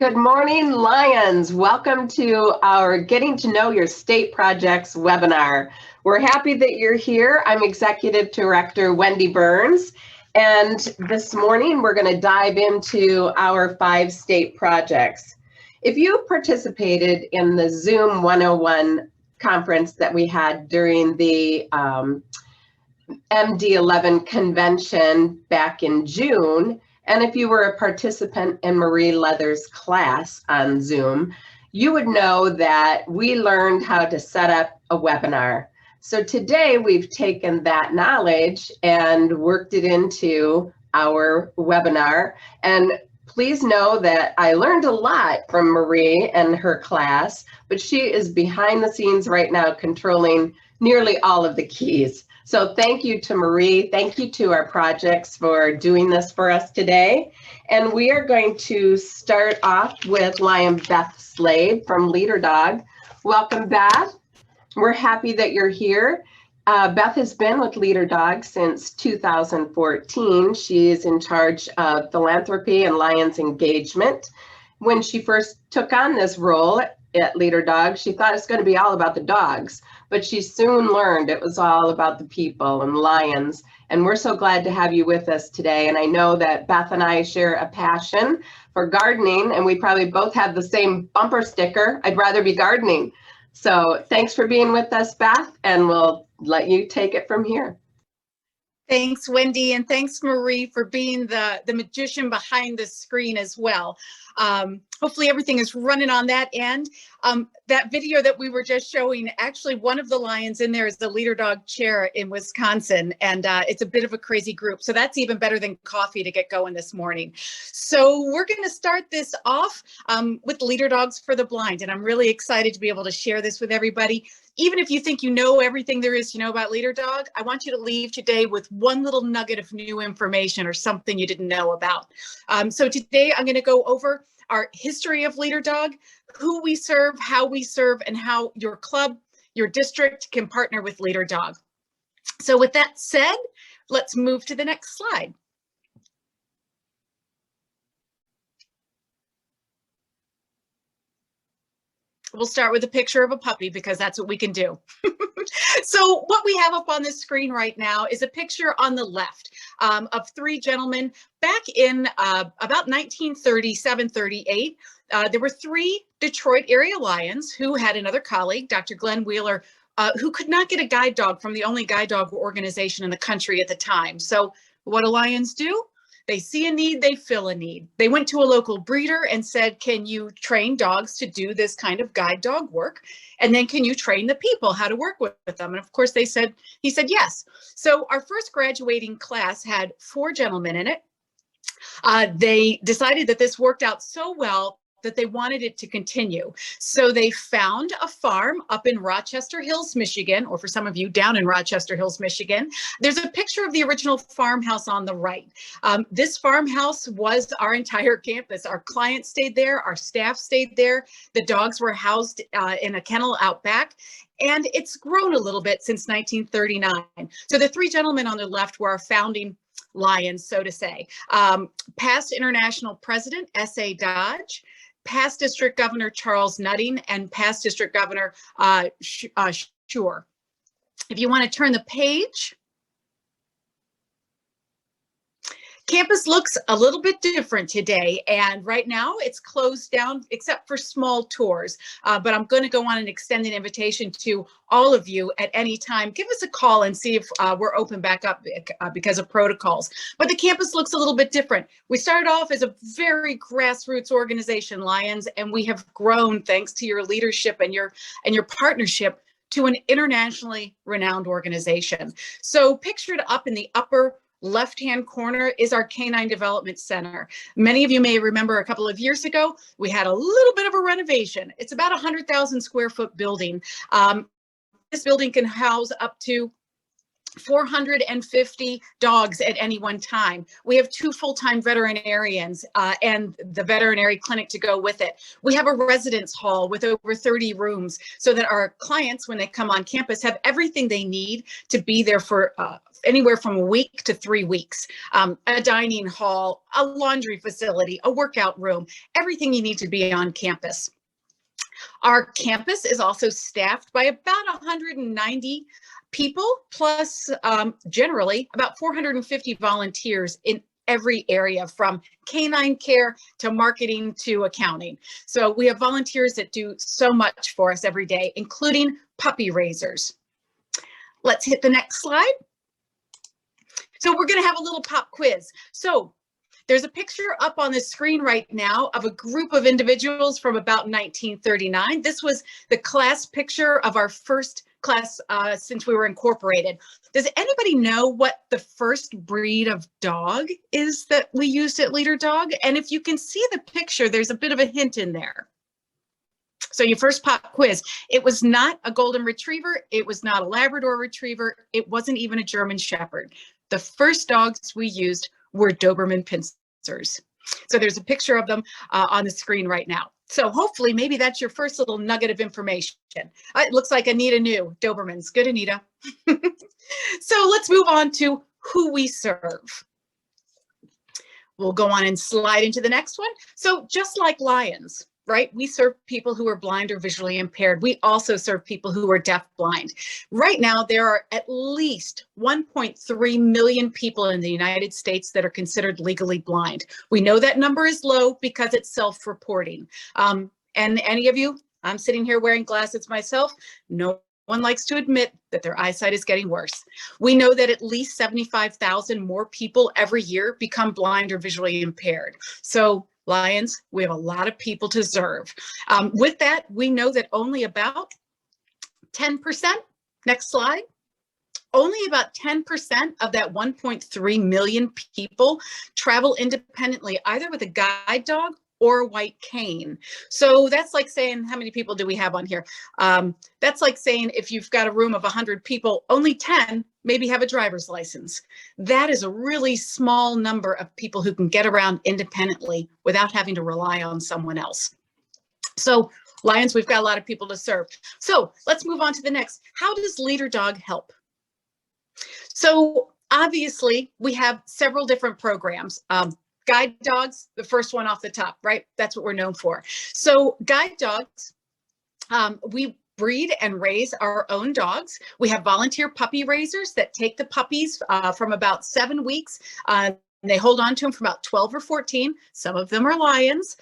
Good morning, Lions. Welcome to our Getting to Know Your State Projects webinar. We're happy that you're here. I'm Executive Director Wendy Burns, and this morning we're going to dive into our 5 state projects. If you participated in the Zoom 101 conference that we had during the MD11 convention back in June, and if you were a participant in Marie Leather's class on Zoom, you would know that we learned how to set up a webinar. So today we've taken that knowledge and worked it into our webinar. And please know that I learned a lot from Marie and her class, but she is behind the scenes right now controlling nearly all of the keys. So thank you to Marie. Thank you to our projects for doing this for us today. And we are going to start off with Lion Beth Slade from Leader Dog. Welcome, Beth. We're happy that you're here. Beth has been with Leader Dog since 2014. She is in charge of philanthropy and Lions engagement. When she first took on this role at Leader Dog, she thought it's going to be all about the dogs, but she soon learned it was all about the people and Lions. And we're so glad to have you with us today. And I know that Beth and I share a passion for gardening, and we probably both have the same bumper sticker, I'd rather be gardening. So thanks for being with us, Beth, and we'll let you take it from here. Thanks, Wendy, and thanks, Marie, for being the magician behind the screen as well. Hopefully everything is running on that end. That video that we were just showing, actually one of the Lions in there is the Leader Dog chair in Wisconsin, and it's a bit of a crazy group. So that's even better than coffee to get going this morning. So we're going to start this off with Leader Dogs for the Blind, and I'm really excited to be able to share this with everybody. Even if you think you know everything there is to know about Leader Dog, I want you to leave today with one little nugget of new information or something you didn't know about. So today I'm going to go over our history of Leader Dog, who we serve, and how your club, your district can partner with Leader Dog. So with that said, let's move to the next slide. We'll start with a picture of a puppy because that's what we can do. So what we have up on the screen right now is a picture on the left of 3 gentlemen back in about 1937, 38. There were 3 Detroit area Lions who had another colleague, Dr. Glenn Wheeler, who could not get a guide dog from the only guide dog organization in the country at the time. So what do Lions do? They see a need, they fill a need. They went to a local breeder and said, can you train dogs to do this kind of guide dog work? And then can you train the people how to work with them? And of course he said yes. So our first graduating class had 4 gentlemen in it. They decided that this worked out so well that they wanted it to continue. So they found a farm up in Rochester Hills, Michigan, or for some of you down in Rochester Hills, Michigan. There's a picture of the original farmhouse on the right. This farmhouse was our entire campus. Our clients stayed there, our staff stayed there, the dogs were housed in a kennel out back. And it's grown a little bit since 1939. So the 3 gentlemen on the left were our founding Lions, so to say. Past international president, S.A. Dodge, past district governor Charles Nutting, and past district governor Schur. If you want to turn the page, campus looks a little bit different today, and right now it's closed down except for small tours, but I'm going to go on an extended invitation to all of you at any time. Give us a call and see if we're open back up because of protocols. But the campus looks a little bit different. We started off as a very grassroots organization, Lions, and we have grown thanks to your leadership and your partnership to an internationally renowned organization. So pictured up in the upper left-hand corner is our Canine Development Center. Many of you may remember a couple of years ago, we had a little bit of a renovation. It's about a 100,000 square foot building. This building can house up to 450 dogs at any one time. We have 2 full-time veterinarians and the veterinary clinic to go with it. We have a residence hall with over 30 rooms so that our clients, when they come on campus, have everything they need to be there for anywhere from a week to 3 weeks. A dining hall, a laundry facility, a workout room, everything you need to be on campus. Our campus is also staffed by about 190 people, plus generally about 450 volunteers in every area, from canine care to marketing to accounting. So we have volunteers that do so much for us every day, including puppy raisers. Let's hit the next slide. So we're going to have a little pop quiz. So there's a picture up on the screen right now of a group of individuals from about 1939. This was the class picture of our first class since we were incorporated. Does anybody know what the first breed of dog is that we used at Leader Dog? And if you can see the picture, there's a bit of a hint in there. So your first pop quiz, it was not a Golden Retriever. It was not a Labrador Retriever. It wasn't even a German Shepherd. The first dogs we used were Doberman Pinschers. So there's a picture of them on the screen right now. So hopefully maybe that's your first little nugget of information. It looks like Anita knew Dobermans. Good, Anita. So let's move on to who we serve. We'll go on and slide into the next one. So just like Lions, right? We serve people who are blind or visually impaired. We also serve people who are deaf-blind. Right now, there are at least 1.3 million people in the United States that are considered legally blind. We know that number is low because it's self-reporting. And any of you, I'm sitting here wearing glasses myself, no one likes to admit that their eyesight is getting worse. We know that at least 75,000 more people every year become blind or visually impaired. So Lions, we have a lot of people to serve. With that, we know that only about 10%, next slide, only about 10% of that 1.3 million people travel independently, either with a guide dog or a white cane. So that's like saying, how many people do we have on here? That's like saying if you've got a room of 100 people, only 10 maybe have a driver's license. That is a really small number of people who can get around independently without having to rely on someone else. So Lions, we've got a lot of people to serve. So let's move on to the next. How does Leader Dog help? So obviously we have several different programs. Guide dogs, the first one off the top, right? That's what we're known for. So guide dogs, we breed and raise our own dogs. We have volunteer puppy raisers that take the puppies from about 7 weeks. And they hold on to them for about 12 or 14. Some of them are Lions.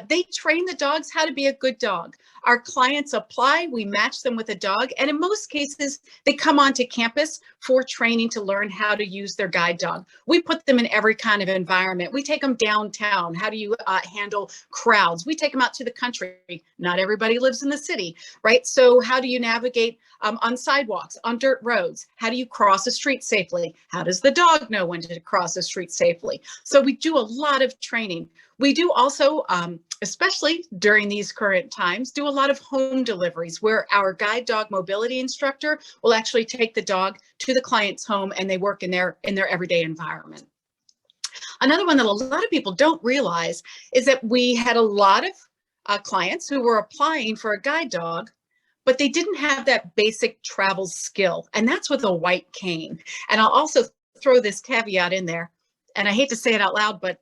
They train the dogs how to be a good dog. Our clients apply, we match them with a dog, and in most cases, they come onto campus for training to learn how to use their guide dog. We put them in every kind of environment. We take them downtown. How do you handle crowds? We take them out to the country. Not everybody lives in the city, right? So how do you navigate on sidewalks, on dirt roads? How do you cross a street safely? How does the dog know when to cross a street safely? So we do a lot of training. We do also, especially during these current times, do a lot of home deliveries where our guide dog mobility instructor will actually take the dog to the client's home and they work in their everyday environment. Another one that a lot of people don't realize is that we had a lot of clients who were applying for a guide dog, but they didn't have that basic travel skill, and that's with a white cane. And I'll also throw this caveat in there, and I hate to say it out loud, but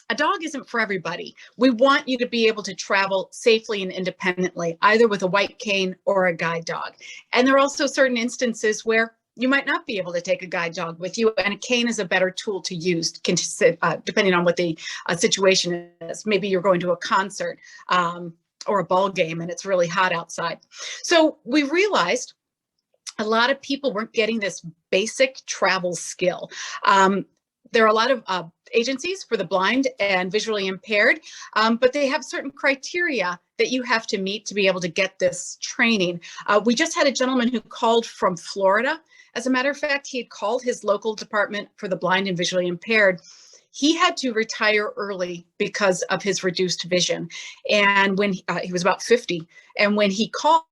a dog isn't for everybody. We want you to be able to travel safely and independently, either with a white cane or a guide dog. And there are also certain instances where you might not be able to take a guide dog with you, and a cane is a better tool to use, depending on what the situation is. Maybe you're going to a concert or a ball game and it's really hot outside. So we realized a lot of people weren't getting this basic travel skill. There are a lot of agencies for the blind and visually impaired, but they have certain criteria that you have to meet to be able to get this training. We just had a gentleman who called from Florida. As a matter of fact, he had called his local department for the blind and visually impaired. He had to retire early because of his reduced vision. And when he was about 50, and when he called,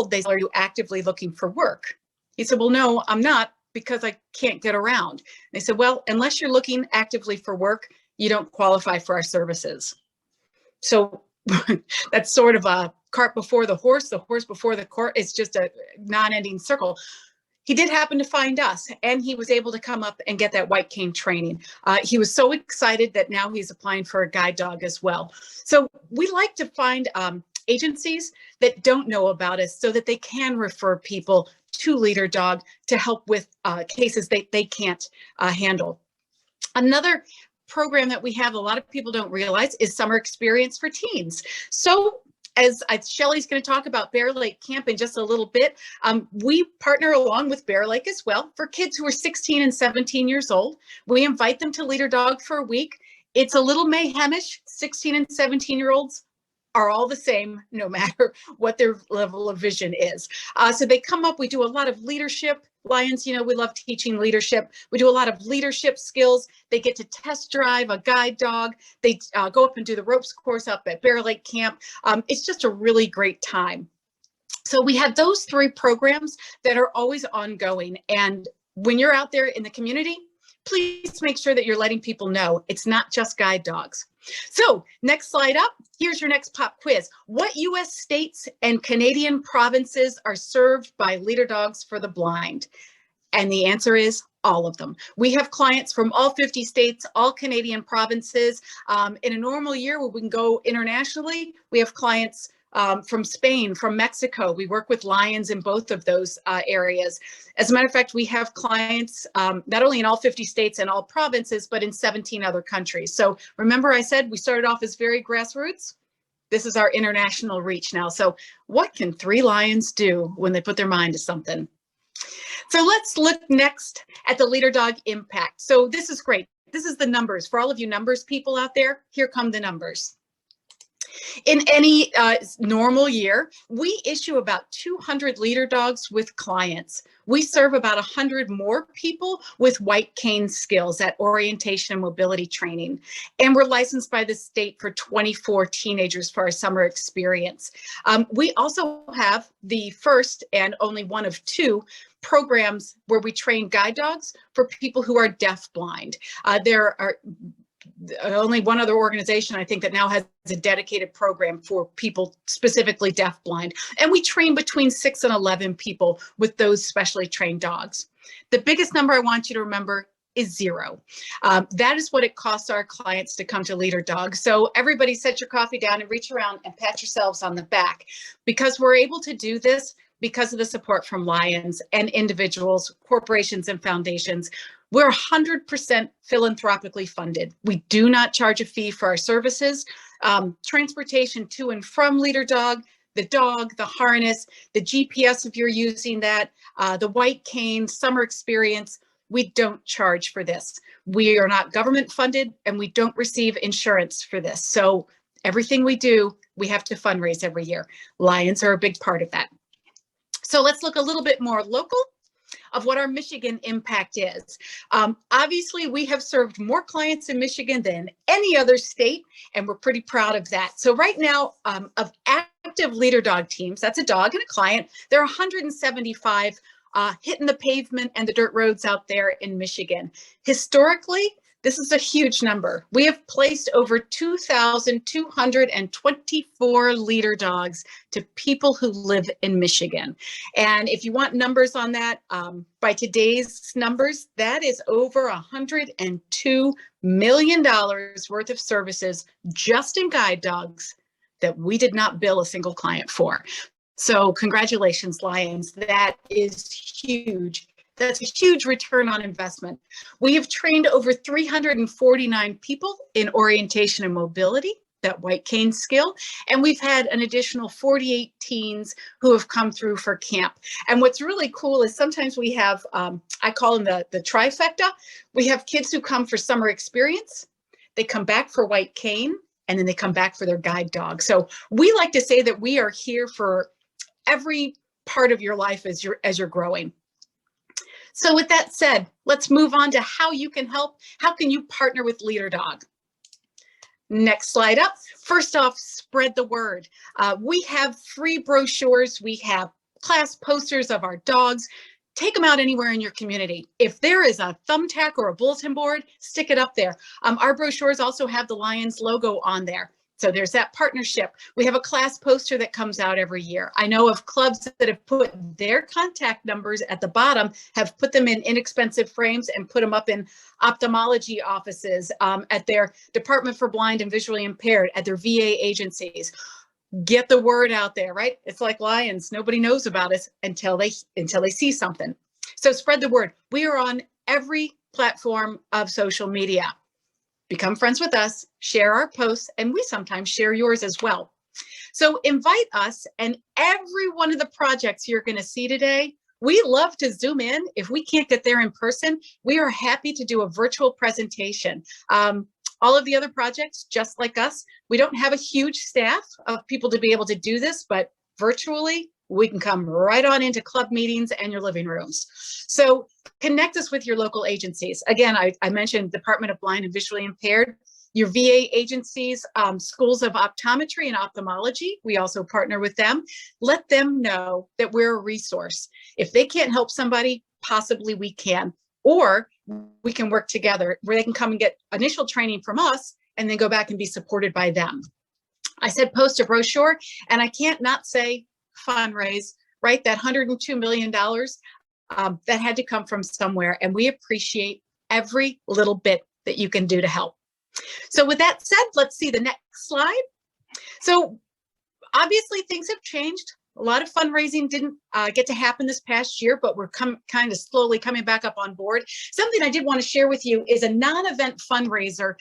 they said, "Are you actively looking for work?" He said, "Well, no, I'm not, because I can't get around. They said, well, unless you're looking actively for work, you don't qualify for our services. So that's sort of a cart before the horse before the cart. It's just a non-ending circle. He did happen to find us, and he was able to come up and get that white cane training. He was so excited that now he's applying for a guide dog as well. So we like to find agencies that don't know about us so that they can refer people to Leader Dog to help with cases they can't handle. Another program that we have, a lot of people don't realize, is summer experience for teens. So as Shelly's going to talk about Bear Lake Camp in just a little bit, we partner along with Bear Lake as well for kids who are 16 and 17 years old. We invite them to Leader Dog for a week. It's a little mayhemish. 16 and 17-year-olds are all the same, no matter what their level of vision is. So they come up, we do a lot of leadership. Lions, you know, we love teaching leadership. We do a lot of leadership skills. They get to test drive a guide dog. They go up and do the ropes course up at Bear Lake Camp. It's just a really great time. So we have those 3 programs that are always ongoing. And when you're out there in the community, please make sure that you're letting people know it's not just guide dogs. So next slide up, here's your next pop quiz. What US states and Canadian provinces are served by Leader Dogs for the Blind? And the answer is all of them. We have clients from all 50 states, all Canadian provinces. In a normal year where we can go internationally, we have clients from Spain, from Mexico. We work with Lions in both of those areas. As a matter of fact, we have clients not only in all 50 states and all provinces, but in 17 other countries. So remember I said we started off as very grassroots? This is our international reach now. So what can 3 Lions do when they put their mind to something? So let's look next at the Leader Dog impact. So this is great. This is the numbers. For all of you numbers people out there, here come the numbers. In any normal year, we issue about 200 Leader Dogs with clients. We serve about 100 more people with white cane skills at orientation and mobility training. And we're licensed by the state for 24 teenagers for our summer experience. We also have the first and only one of 2 programs where we train guide dogs for people who are deaf-blind. There are only one other organization, I think, that now has a dedicated program for people specifically deaf-blind. And we train between 6 and 11 people with those specially trained dogs. The biggest number I want you to remember is 0. That is what it costs our clients to come to Leader Dog. So everybody set your coffee down and reach around and pat yourselves on the back, because we're able to do this because of the support from Lions and individuals, corporations, and foundations. We're 100% philanthropically funded. We do not charge a fee for our services. Transportation to and from Leader Dog, the harness, the GPS if you're using that, the white cane, summer experience, we don't charge for this. We are not government funded, and we don't receive insurance for this. So everything we do, we have to fundraise every year. Lions are a big part of that. So let's look a little bit more local of what our Michigan impact is. Obviously, we have served more clients in Michigan than any other state, and we're pretty proud of that. So right now, of active Leader Dog teams, that's a dog and a client, there are 175 hitting the pavement and the dirt roads out there in Michigan. Historically, this is a huge number. We have placed over 2,224 Leader Dogs to people who live in Michigan. And if you want numbers on that, by today's numbers, that is over $102 million worth of services just in guide dogs that we did not bill a single client for. So congratulations, Lions. That is huge. That's a huge return on investment. We have trained over 349 people in orientation and mobility, that white cane skill, and we've had an additional 48 teens who have come through for camp. And what's really cool is sometimes we have, I call them the trifecta. We have kids who come for summer experience, they come back for white cane, and then they come back for their guide dog. So we like to say that we are here for every part of your life as you're growing. So with that said, let's move on to how you can help. How can you partner with Leader Dog? Next slide up. First off, spread the word. We have free brochures. We have class posters of our dogs. take them out anywhere in your community. If there is a thumbtack or a bulletin board, stick it up there. Our brochures also have the Lions logo on there. So there's that partnership. We have a class poster that comes out every year. I know of clubs that have put their contact numbers at the bottom, have put them in inexpensive frames and put them up in ophthalmology offices, at their Department for Blind and Visually Impaired, at their VA agencies. Get the word out there, right? It's like Lions. Nobody knows about us until they see something. So spread the word. We are on every platform of social media. Become friends with us, share our posts, and we sometimes share yours as well. So invite us, and every one of the projects you're going to see today, we love to Zoom in. If we can't get there in person, we are happy to do a virtual presentation. All of the other projects, just like us, we don't have a huge staff of people to be able to do this, but virtually, we can come right on into club meetings and your living rooms. So connect us with your local agencies. Again, I mentioned Department of Blind and Visually Impaired, your VA agencies, schools of optometry and ophthalmology. We also partner with them. Let them know that we're a resource. If they can't help somebody, possibly we can. Or we can work together where they can come and get initial training from us and then go back and be supported by them. I said post a brochure, and I can't not say fundraise, right? That $102 million, that had to come from somewhere, and we appreciate every little bit that you can do to help. So with that said, let's see the next slide. So obviously things have changed. A lot of fundraising didn't get to happen this past year, but we're kind of slowly coming back up on board. Something I did want to share with you is a non-event fundraiser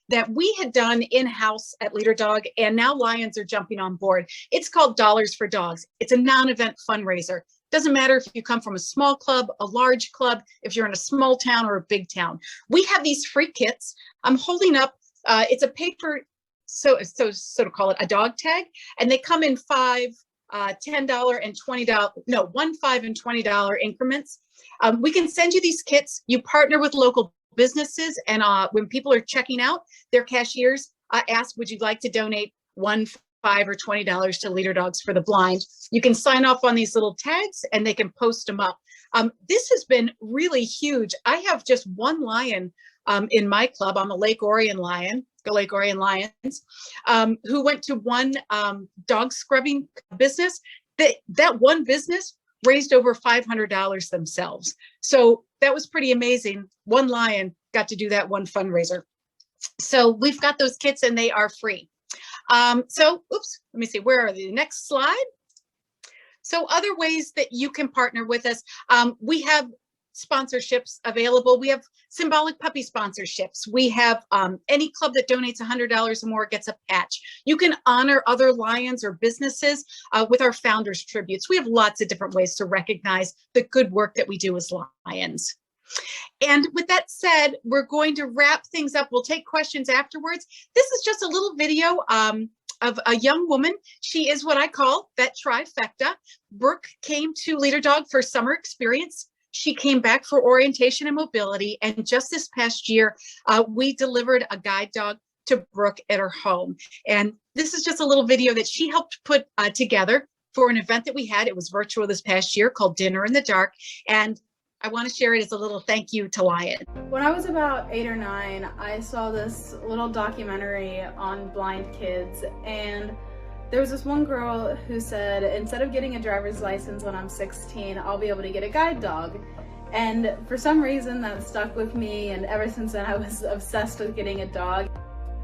that we had done in-house at Leader Dog, and now Lions are jumping on board. It's called Dollars for Dogs. It's a non-event fundraiser. Doesn't matter if you come from a small club, a large club, if you're in a small town or a big town. We have these free kits. I'm holding up, it's a paper, so to call it a dog tag, and they come in $5, $10 and $20, no, $1, $5 and $20 increments. We can send you these kits. You partner with local businesses, and when people are checking out, their cashiers ask, would you like to donate $1, $5 or $20 to Leader Dogs for the Blind? You can sign off on these little tags and they can post them up. This has been really huge. I have just one lion in my club. I'm a Lake Orion Lion, go Lake Orion Lions, who went to one dog scrubbing business. That one business raised over $500 themselves. So that was pretty amazing. One lion got to do that one fundraiser. So we've got those kits and they are free. So, oops, let me see, where are the next slide? So other ways that you can partner with us, we have sponsorships available. We have symbolic puppy sponsorships. We have any club that donates $100 or more gets a patch. You can honor other Lions or businesses with our founders tributes. We have lots of different ways to recognize the good work that we do as Lions. And with that said, we're going to wrap things up. We'll take questions afterwards. This is just a little video of a young woman. She is what I call that trifecta. Brooke came to Leader Dog for summer experience. She came back for orientation and mobility. And just this past year, we delivered a guide dog to Brooke at her home. And this is just a little video that she helped put together for an event that we had. It was virtual this past year called Dinner in the Dark. And I want to share it as a little thank you to Lion. When I was about 8 or 9, I saw this little documentary on blind kids, and there was this one girl who said, instead of getting a driver's license when I'm 16, I'll be able to get a guide dog. And for some reason that stuck with me, and ever since then I was obsessed with getting a dog.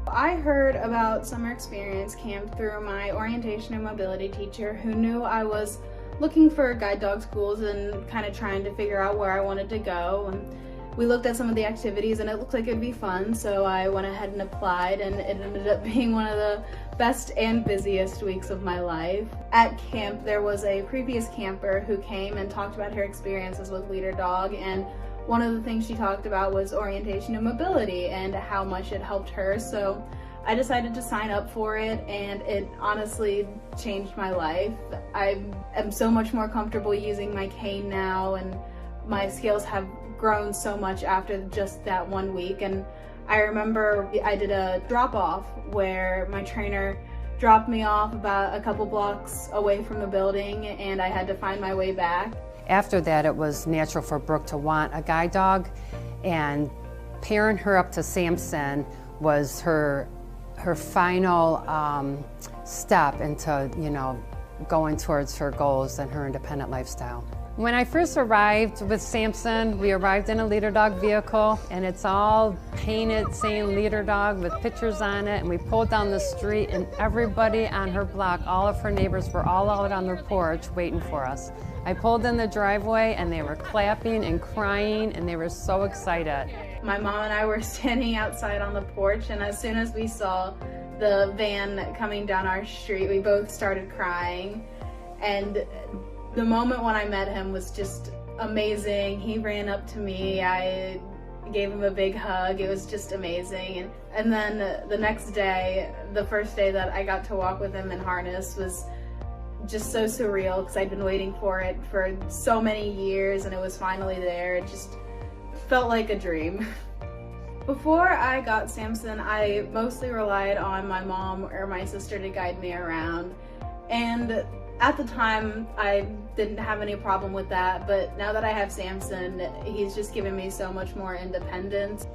I heard about summer experience camp through my orientation and mobility teacher, who knew I was looking for guide dog schools and kind of trying to figure out where I wanted to go. And we looked at some of the activities and it looked like it'd be fun, so I went ahead and applied, and it ended up being one of the best and busiest weeks of my life. At camp, there was a previous camper who came and talked about her experiences with Leader Dog, and one of the things she talked about was orientation and mobility and how much it helped her. So I decided to sign up for it, and it honestly changed my life. I am so much more comfortable using my cane now, and my skills have grown so much after just that 1 week. And I remember I did a drop-off where my trainer dropped me off about a couple blocks away from the building, and I had to find my way back. After that, it was natural for Brooke to want a guide dog, and pairing her up to Samson was her final step into, you know, going towards her goals and her independent lifestyle. When I first arrived with Samson, we arrived in a leader dog vehicle, and it's all painted saying leader dog with pictures on it, and we pulled down the street and everybody on her block, all of her neighbors were all out on their porch waiting for us. I pulled in the driveway and they were clapping and crying and they were so excited. My mom and I were standing outside on the porch, and as soon as we saw the van coming down our street, we both started crying. And the moment when I met him was just amazing. He ran up to me, I gave him a big hug. It was just amazing. And then the next day, the first day that I got to walk with him in harness, was just so surreal because I'd been waiting for it for so many years and it was finally there. It just felt like a dream. Before I got Samson, I mostly relied on my mom or my sister to guide me around. And at the time, I didn't have any problem with that, but now that I have Samson, he's just given me so much more independence.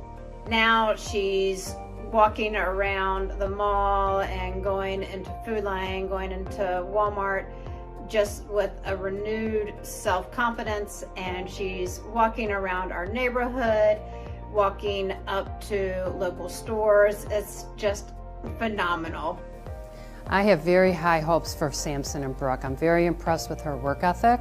Now she's walking around the mall and going into Food Lion, going into Walmart, just with a renewed self-confidence, and she's walking around our neighborhood, walking up to local stores. It's just phenomenal. I have very high hopes for Samson and Brooke. I'm very impressed with her work ethic.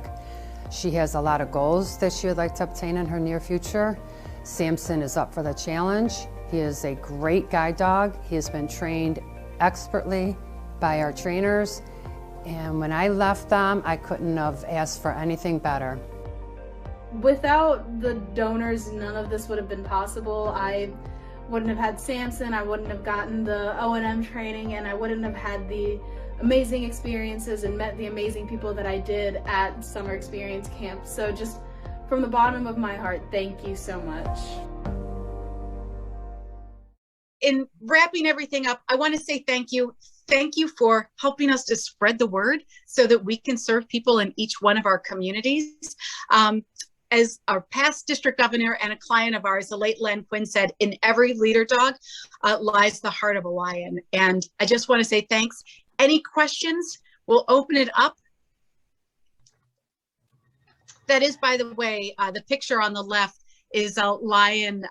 She has a lot of goals that she would like to obtain in her near future. Samson is up for the challenge. He is a great guide dog. He has been trained expertly by our trainers. And when I left them, I couldn't have asked for anything better. Without the donors, none of this would have been possible. I wouldn't have had Samson, I wouldn't have gotten the O&M training, and I wouldn't have had the amazing experiences and met the amazing people that I did at Summer Experience Camp. So just from the bottom of my heart, thank you so much. In wrapping everything up, I want to say thank you. Thank you for helping us to spread the word so that we can serve people in each one of our communities. As our past district governor and a client of ours, the late Len Quinn, said, in every leader dog lies the heart of a lion. And I just want to say thanks. Any questions? We'll open it up. That is, by the way, the picture on the left is a lion,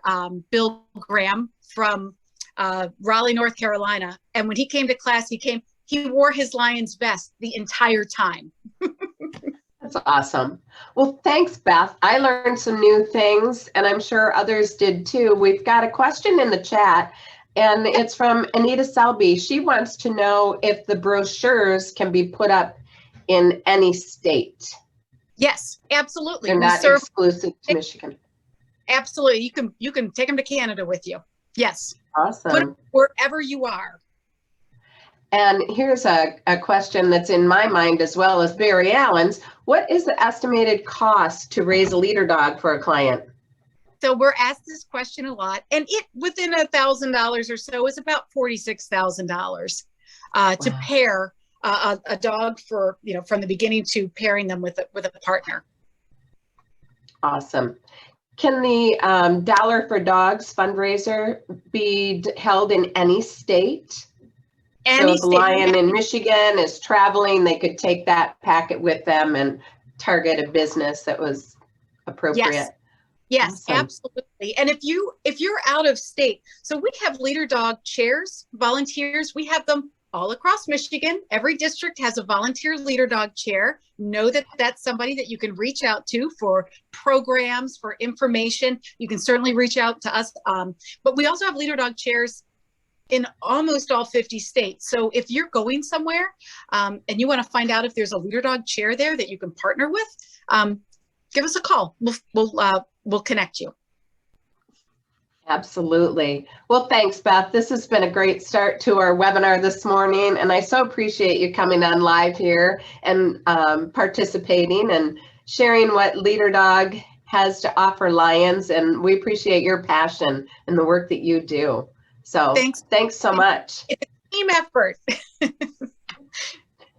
Bill Graham from Raleigh, North Carolina. And when he came to class, he wore his lion's vest the entire time. That's awesome. Well, thanks, Beth. I learned some new things, and I'm sure others did too. We've got a question in the chat, and it's from Anita Selby. She wants to know if the brochures can be put up in any state. Yes, absolutely. They're not exclusive to Michigan. Absolutely. You can take them to Canada with you. Yes. Awesome. Put them wherever you are. And here's a question that's in my mind as well as Barry Allen's. What is the estimated cost to raise a leader dog for a client? So we're asked this question a lot, and it within $1,000 or so is about $46,000 to pair a dog for, you know, from the beginning to pairing them with a partner. Awesome. Can the Dollar for Dogs fundraiser be held in any state? So if a lion in Michigan is traveling, they could take that packet with them and target a business that was appropriate. Yes, Awesome. Absolutely. And if you're out of state, so we have leader dog chairs, volunteers. We have them all across Michigan. Every district has a volunteer leader dog chair. Know that that's somebody that you can reach out to for programs, for information. You can certainly reach out to us. But we also have leader dog chairs in almost all 50 states. So if you're going somewhere and you want to find out if there's a leader dog chair there that you can partner with, give us a call. We'll connect you. Absolutely. Well, thanks, Beth. This has been a great start to our webinar this morning, and I so appreciate you coming on live here and participating and sharing what Leader Dog has to offer lions, and we appreciate your passion and the work that you do. So thanks so much. It's a team effort.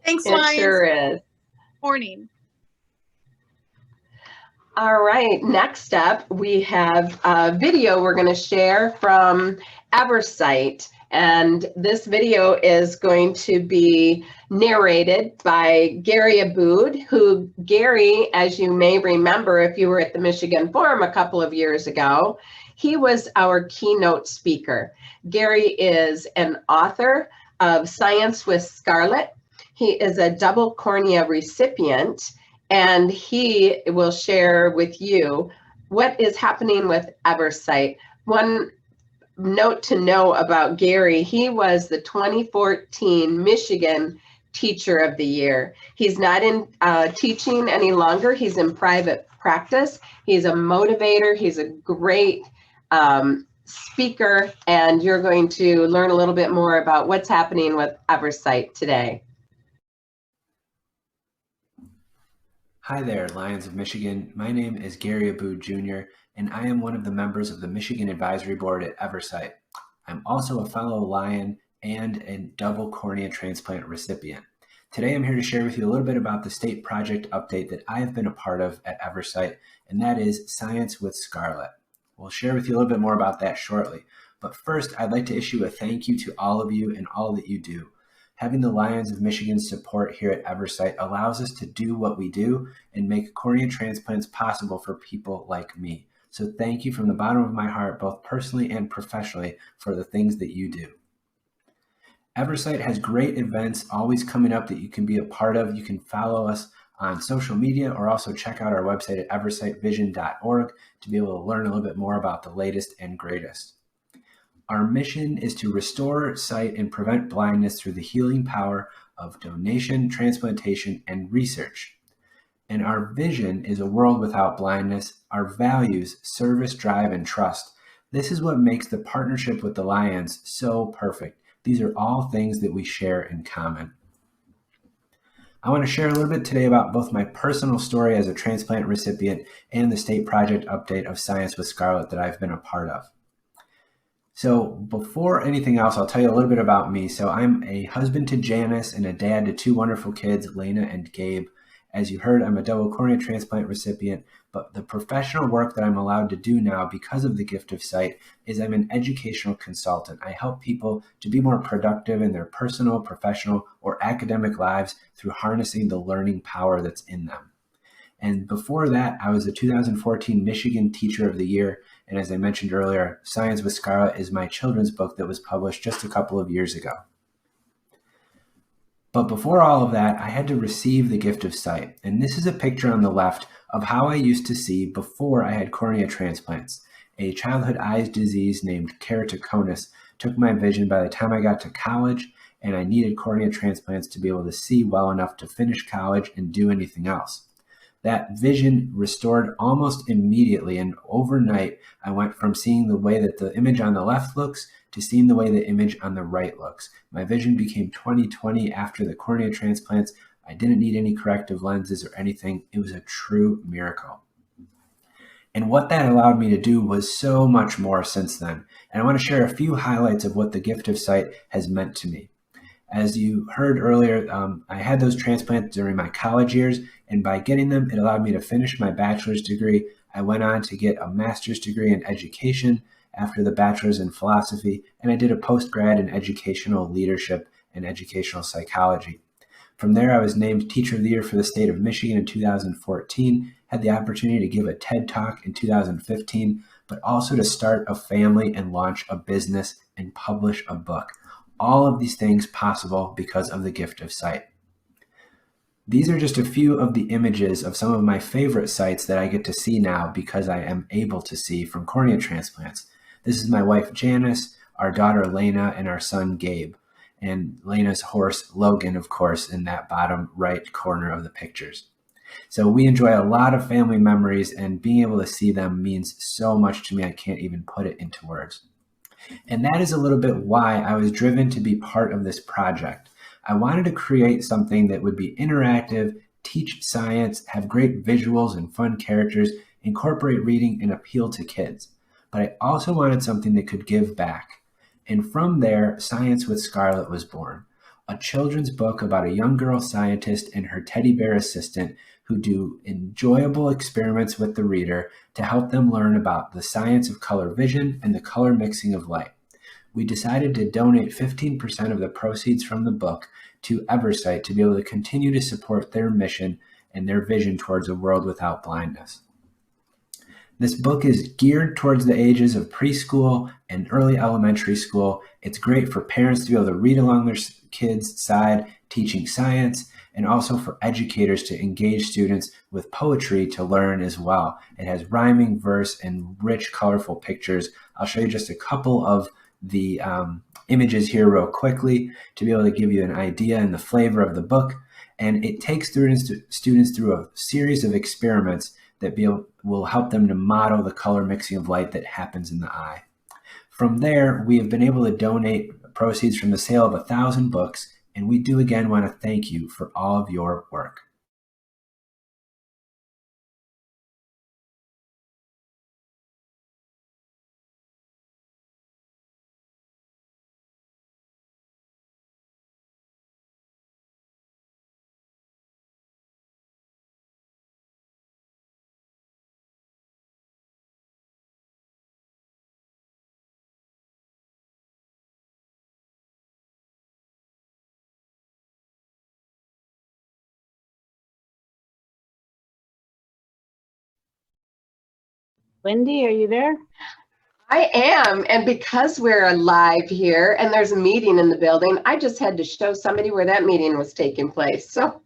Thanks, Lions. It sure is. Morning. All right, next up, we have a video we're going to share from Eversight. And this video is going to be narrated by Gary Aboud, who Gary, as you may remember, if you were at the Michigan Forum a couple of years ago, he was our keynote speaker. Gary is an author of Science with Scarlett. He is a double cornea recipient, and he will share with you what is happening with Eversight. One note to know about Gary, he was the 2014 Michigan Teacher of the Year. He's not in teaching any longer. He's in private practice. He's a motivator. He's a great speaker, and you're going to learn a little bit more about what's happening with Eversight today. Hi there, Lions of Michigan. My name is Gary Aboud Jr., and I am one of the members of the Michigan Advisory Board at Eversight. I'm also a fellow Lion and a double cornea transplant recipient. Today I'm here to share with you a little bit about the state project update that I have been a part of at Eversight, and that is Science with Scarlett. We'll share with you a little bit more about that shortly. But first, I'd like to issue a thank you to all of you and all that you do. Having the Lions of Michigan's support here at Eversight allows us to do what we do and make cornea transplants possible for people like me. So thank you from the bottom of my heart, both personally and professionally, for the things that you do. Eversight has great events always coming up that you can be a part of. You can follow us on social media or also check out our website at eversightvision.org to be able to learn a little bit more about the latest and greatest. Our mission is to restore sight and prevent blindness through the healing power of donation, transplantation, and research. And our vision is a world without blindness. Our values, service, drive, and trust. This is what makes the partnership with the Lions so perfect. These are all things that we share in common. I want to share a little bit today about both my personal story as a transplant recipient and the state project update of Science with Scarlett that I've been a part of. So before anything else, I'll tell you a little bit about me. So I'm a husband to Janice and a dad to two wonderful kids, Lena and Gabe. As you heard, I'm a double cornea transplant recipient, but the professional work that I'm allowed to do now because of the gift of sight is I'm an educational consultant. I help people to be more productive in their personal, professional, or academic lives through harnessing the learning power that's in them. And before that, I was the 2014 Michigan Teacher of the Year. And as I mentioned earlier, Science with Scarlett is my children's book that was published just a couple of years ago. But before all of that, I had to receive the gift of sight. And this is a picture on the left of how I used to see before I had cornea transplants. A childhood eye disease named keratoconus took my vision by the time I got to college, and I needed cornea transplants to be able to see well enough to finish college and do anything else. That vision restored almost immediately, and overnight I went from seeing the way that the image on the left looks to seeing the way the image on the right looks. My vision became 20/20 after the cornea transplants. I didn't need any corrective lenses or anything. It was a true miracle. And what that allowed me to do was so much more since then. And I want to share a few highlights of what the gift of sight has meant to me. As you heard earlier, I had those transplants during my college years, and by getting them, it allowed me to finish my bachelor's degree. I went on to get a master's degree in education after the bachelor's in philosophy, and I did a postgrad in educational leadership and educational psychology. From there, I was named Teacher of the Year for the state of Michigan in 2014, had the opportunity to give a TED Talk in 2015, but also to start a family and launch a business and publish a book. All of these things possible because of the gift of sight. These are just a few of the images of some of my favorite sights that I get to see now because I am able to see from cornea transplants. This is my wife, Janice, our daughter, Lena, and our son, Gabe. And Lena's horse, Logan, of course, in that bottom right corner of the pictures. So we enjoy a lot of family memories, and being able to see them means so much to me, I can't even put it into words. And that is a little bit why I was driven to be part of this project. I wanted to create something that would be interactive, teach science, have great visuals and fun characters, incorporate reading, and appeal to kids. But I also wanted something that could give back. And from there, Science with Scarlett was born. a children's book about a young girl scientist and her teddy bear assistant who do enjoyable experiments with the reader to help them learn about the science of color vision and the color mixing of light. We decided to donate 15% of the proceeds from the book to Eversight to be able to continue to support their mission and their vision towards a world without blindness. This book is geared towards the ages of preschool and early elementary school. It's great for parents to be able to read along their kids' side, teaching science, and also for educators to engage students with poetry to learn as well. It has rhyming verse and rich, colorful pictures. I'll show you just a couple of the images here real quickly to be able to give you an idea and the flavor of the book. And it takes students through a series of experiments that will help them to model the color mixing of light that happens in the eye. From there, we have been able to donate proceeds from the sale of 1,000 books, and we do again want to thank you for all of your work. Wendy, are you there? I am, and because we're live here and there's a meeting in the building, I just had to show somebody where that meeting was taking place. So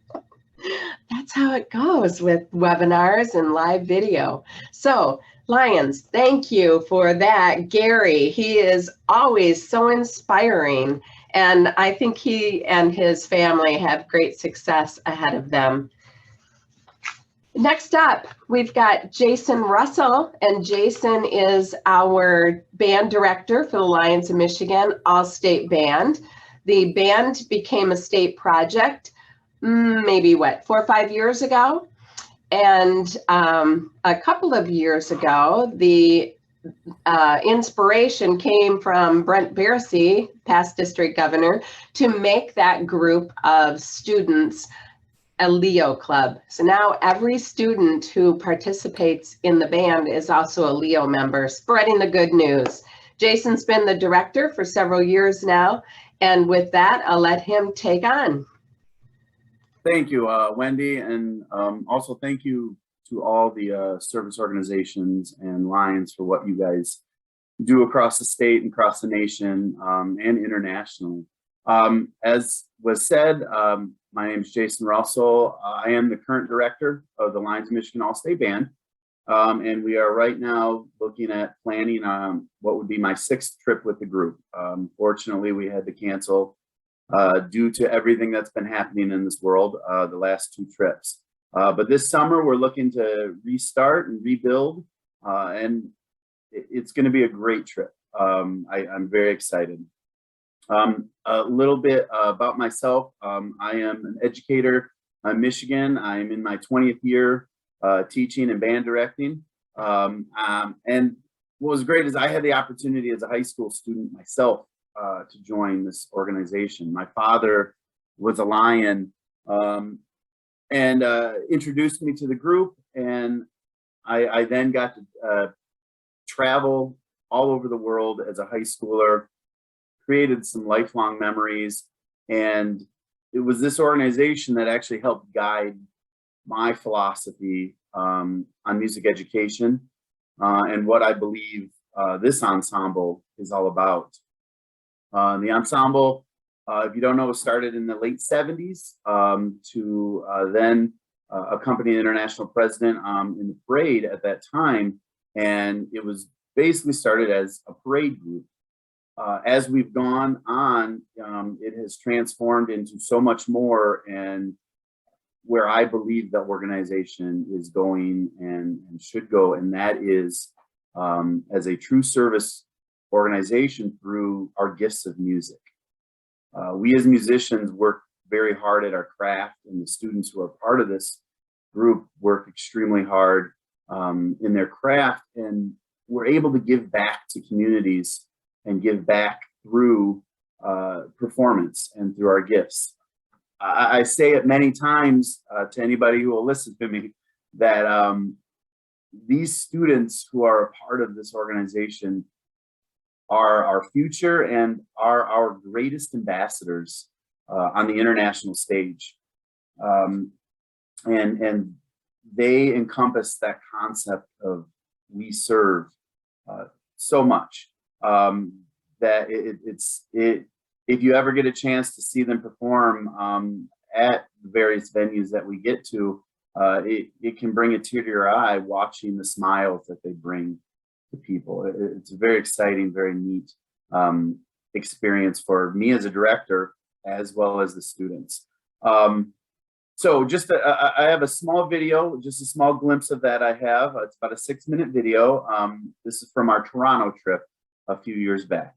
that's how it goes with webinars and live video. So Lions, thank you for that. Gary, he is always so inspiring, and I think he and his family have great success ahead of them. Next up, we've got Jason Russell, and Jason is our band director for the Lions of Michigan All-State Band. The band became a state project, maybe 4 or 5 years ago. And a couple of years ago, the inspiration came from Brent Barcy, past district governor, to make that group of students a Leo club. So now every student who participates in the band is also a Leo member, spreading the good news. Jason's been the director for several years now, and with that, I'll let him take on. Thank you, Wendy, and also thank you to all the service organizations and Lions for what you guys do across the state and across the nation and internationally. As was said, my name is Jason Russell. I am the current director of the Lions of Michigan All-State Band, and we are right now looking at planning what would be my 6th trip with the group. Fortunately, we had to cancel due to everything that's been happening in this world the last 2 trips. But this summer, we're looking to restart and rebuild, and it's going to be a great trip. I'm very excited. A little bit about myself. I am an educator in Michigan. I'm in my 20th year teaching and band directing. And what was great is I had the opportunity as a high school student myself to join this organization. My father was a Lion and introduced me to the group. And I then got to travel all over the world as a high schooler, created some lifelong memories, and it was this organization that actually helped guide my philosophy on music education and what I believe this ensemble is all about. The ensemble, if you don't know, was started in the late 70s to then accompany the international president in the parade at that time, and it was basically started as a parade group. As we've gone on, it has transformed into so much more, and where I believe the organization is going and should go, and that is as a true service organization through our gifts of music. We as musicians work very hard at our craft, and the students who are part of this group work extremely hard in their craft, and we're able to give back to communities and give back through performance and through our gifts. I say it many times to anybody who will listen to me that these students who are a part of this organization are our future and are our greatest ambassadors on the international stage. And they encompass that concept of we serve so much that if you ever get a chance to see them perform at the various venues that we get to, it can bring a tear to your eye watching the smiles that they bring to people. It's a very exciting, very neat experience for me as a director, as well as the students. So just, I have a small video, just a small glimpse of that I have. It's about a 6-minute video. This is from our Toronto trip a few years back.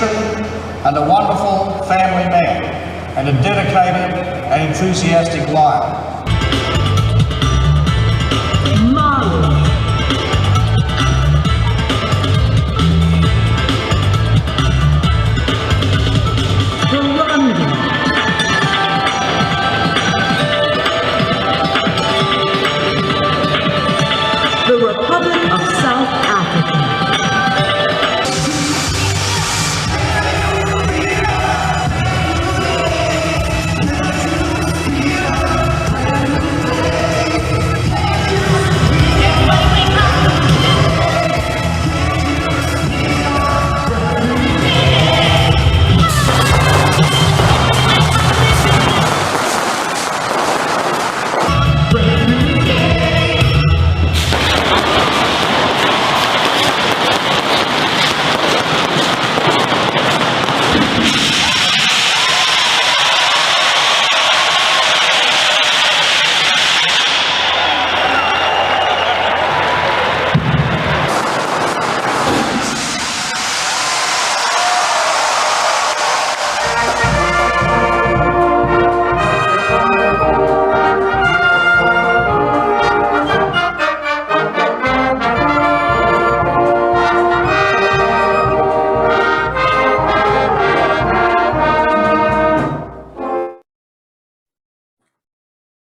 Christian and a wonderful family man, and a dedicated and enthusiastic lion. The Republic of South Africa.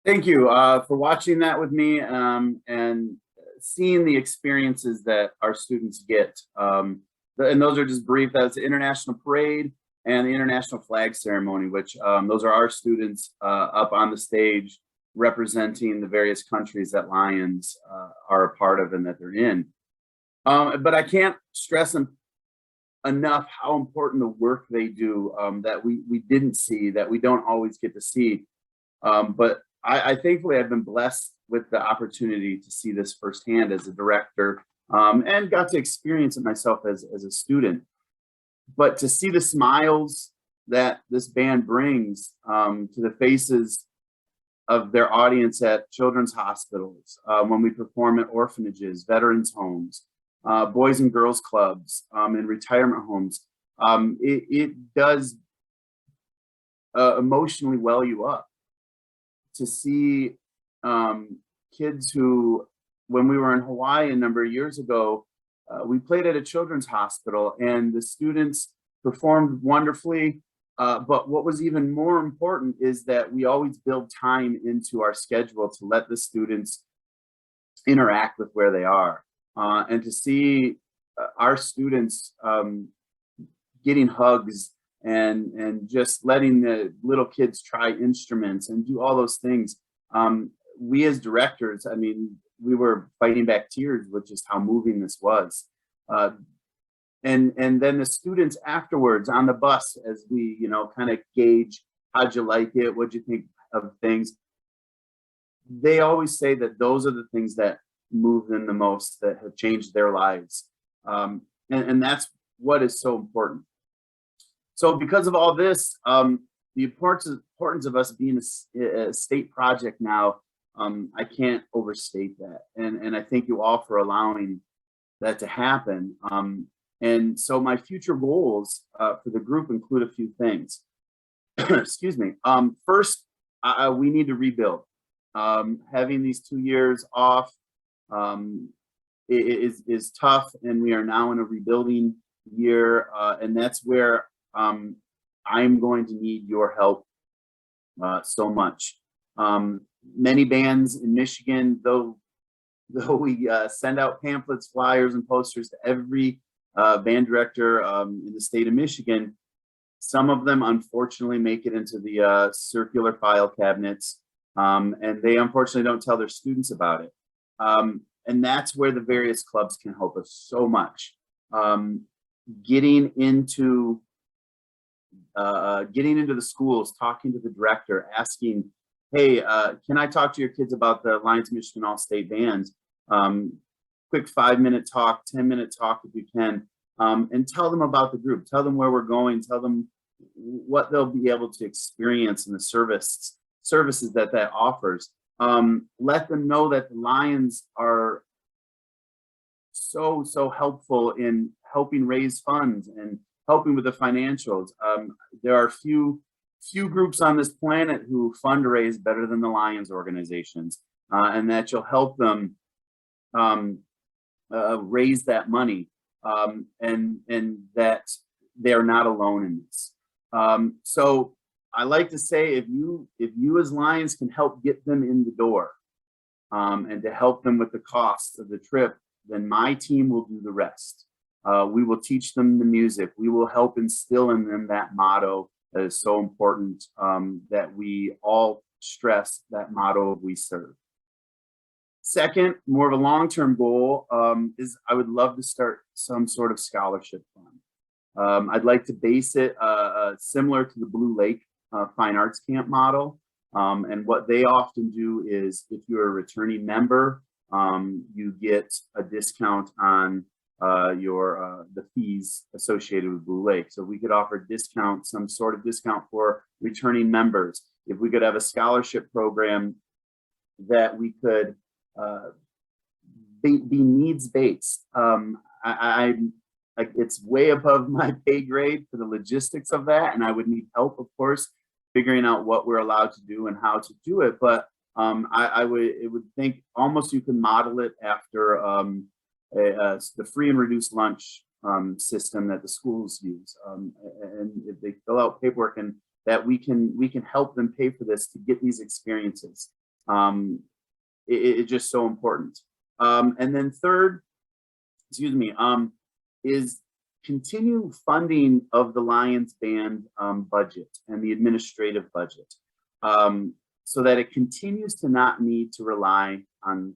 Thank you for watching that with me and seeing the experiences that our students get. And those are just brief. That's the International Parade and the International Flag Ceremony, which those are our students up on the stage representing the various countries that Lions are a part of and that they're in. But I can't stress enough how important the work they do that we didn't see, that we don't always get to see. But I thankfully I've been blessed with the opportunity to see this firsthand as a director and got to experience it myself as a student. But to see the smiles that this band brings to the faces of their audience at children's hospitals, when we perform at orphanages, veterans homes, boys and girls clubs, and retirement homes, it does emotionally well you up. To see kids who, when we were in Hawaii a number of years ago, we played at a children's hospital and the students performed wonderfully. But what was even more important is that we always build time into our schedule to let the students interact with where they are. And to see our students getting hugs and just letting the little kids try instruments and do all those things. We as directors, I mean, we were fighting back tears with just how moving this was. And then the students afterwards on the bus, as we, kind of gauge, how'd you like it? What'd you think of things? They always say that those are the things that move them the most, that have changed their lives. And that's what is so important. So because of all this, the importance of us being a state project now, I can't overstate that. And I thank you all for allowing that to happen. And so my future goals for the group include a few things. Excuse me. First, we need to rebuild. Having these 2 years off is tough, and we are now in a rebuilding year, and that's where I'm going to need your help so much. Many bands in Michigan, though we send out pamphlets, flyers, and posters to every band director in the state of Michigan, some of them unfortunately make it into the circular file cabinets, and they unfortunately don't tell their students about it. And that's where the various clubs can help us so much. Getting into the schools, talking to the director, asking, hey, can I talk to your kids about the Lions of Michigan All-State Band? Quick 5-minute talk, 10-minute talk if you can, and tell them about the group, tell them where we're going, tell them what they'll be able to experience in the services that offers. Let them know that the Lions are so helpful in helping raise funds and helping with the financials. There are few groups on this planet who fundraise better than the Lions organizations, and that you'll help them raise that money, and that they are not alone in this. So I like to say, if you as Lions can help get them in the door, and to help them with the cost of the trip, then my team will do the rest. We will teach them the music. We will help instill in them that motto that is so important, that we all stress, that motto of "We serve." Second, more of a long-term goal, is I would love to start some sort of scholarship fund. I'd like to base it similar to the Blue Lake Fine Arts Camp model. And what they often do is, if you're a returning member, you get a discount on the fees associated with Blue Lake. So we could offer discount, some sort of discount for returning members. If we could have a scholarship program that we could be needs-based. It's way above my pay grade for the logistics of that, and I would need help, of course, figuring out what we're allowed to do and how to do it. But it would think almost you can model it after the free and reduced lunch system that the schools use, and if they fill out paperwork, and that we can help them pay for this to get these experiences. It's just so important. And then third, is continue funding of the Lions Band budget and the administrative budget, so that it continues to not need to rely on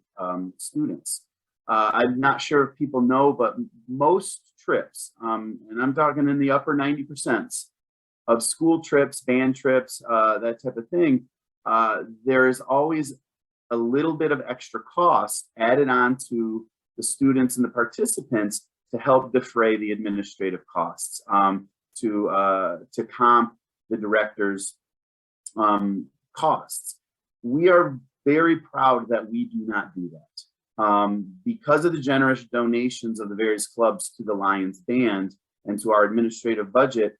students. I'm not sure if people know, but most trips, and I'm talking in the upper 90% of school trips, band trips, that type of thing, there is always a little bit of extra cost added on to the students and the participants to help defray the administrative costs, to comp the director's costs. We are very proud that we do not do that. Because of the generous donations of the various clubs to the Lions Band and to our administrative budget,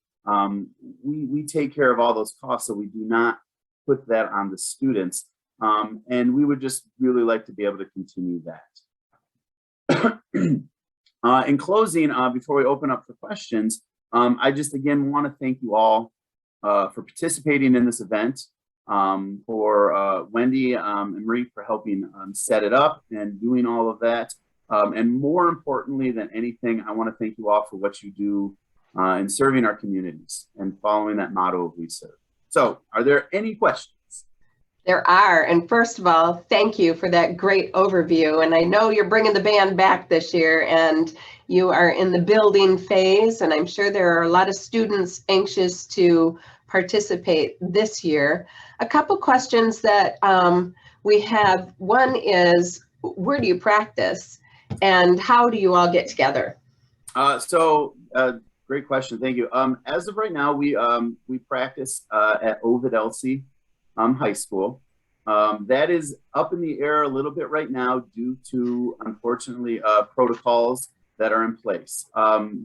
we take care of all those costs, so we do not put that on the students. And we would just really like to be able to continue that. In closing, before we open up for questions, I just again want to thank you all for participating in this event, for Wendy and Marie for helping set it up and doing all of that. And more importantly than anything, I want to thank you all for what you do in serving our communities and following that motto of "We serve." So, are there any questions? There are. And first of all, thank you for that great overview. And I know you're bringing the band back this year, and you are in the building phase. And I'm sure there are a lot of students anxious to participate this year. A couple questions that we have. One is, where do you practice, and how do you all get together? Great question. Thank you. As of right now, we practice at Ovid Elsie High School. That is up in the air a little bit right now due to, unfortunately, protocols that are in place.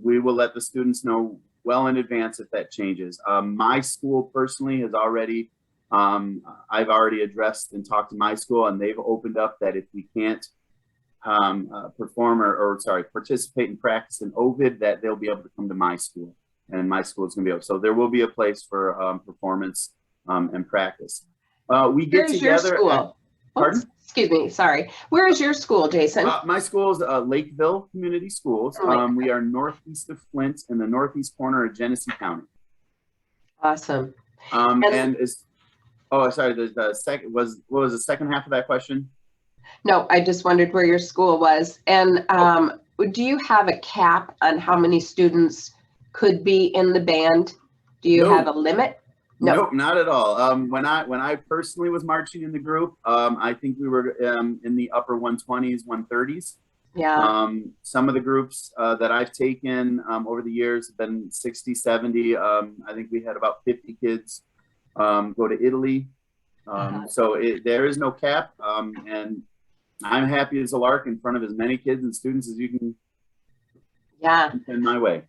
We will let the students know well in advance if that changes. My school personally has already, I've already addressed and talked to my school, and they've opened up that if we can't participate and practice in Ovid, that they'll be able to come to my school, and my school is going to be able. So there will be a place for performance and practice. We get together. Pardon? Excuse me. Sorry. Where is your school, Jason? My school is Lakeville Community Schools. We are northeast of Flint in the northeast corner of Genesee County. Awesome. And is, oh, sorry. The second was, what was the second half of that question? No, I just wondered where your school was. And do you have a cap on how many students could be in the band? Do you have a limit? No. Nope, not at all. When I personally was marching in the group, I think we were in the upper 120s, 130s. Yeah. Some of the groups that I've taken over the years have been 60, 70. I think we had about 50 kids go to Italy. So there is no cap. And I'm happy as a lark in front of as many kids and students as you can send my way.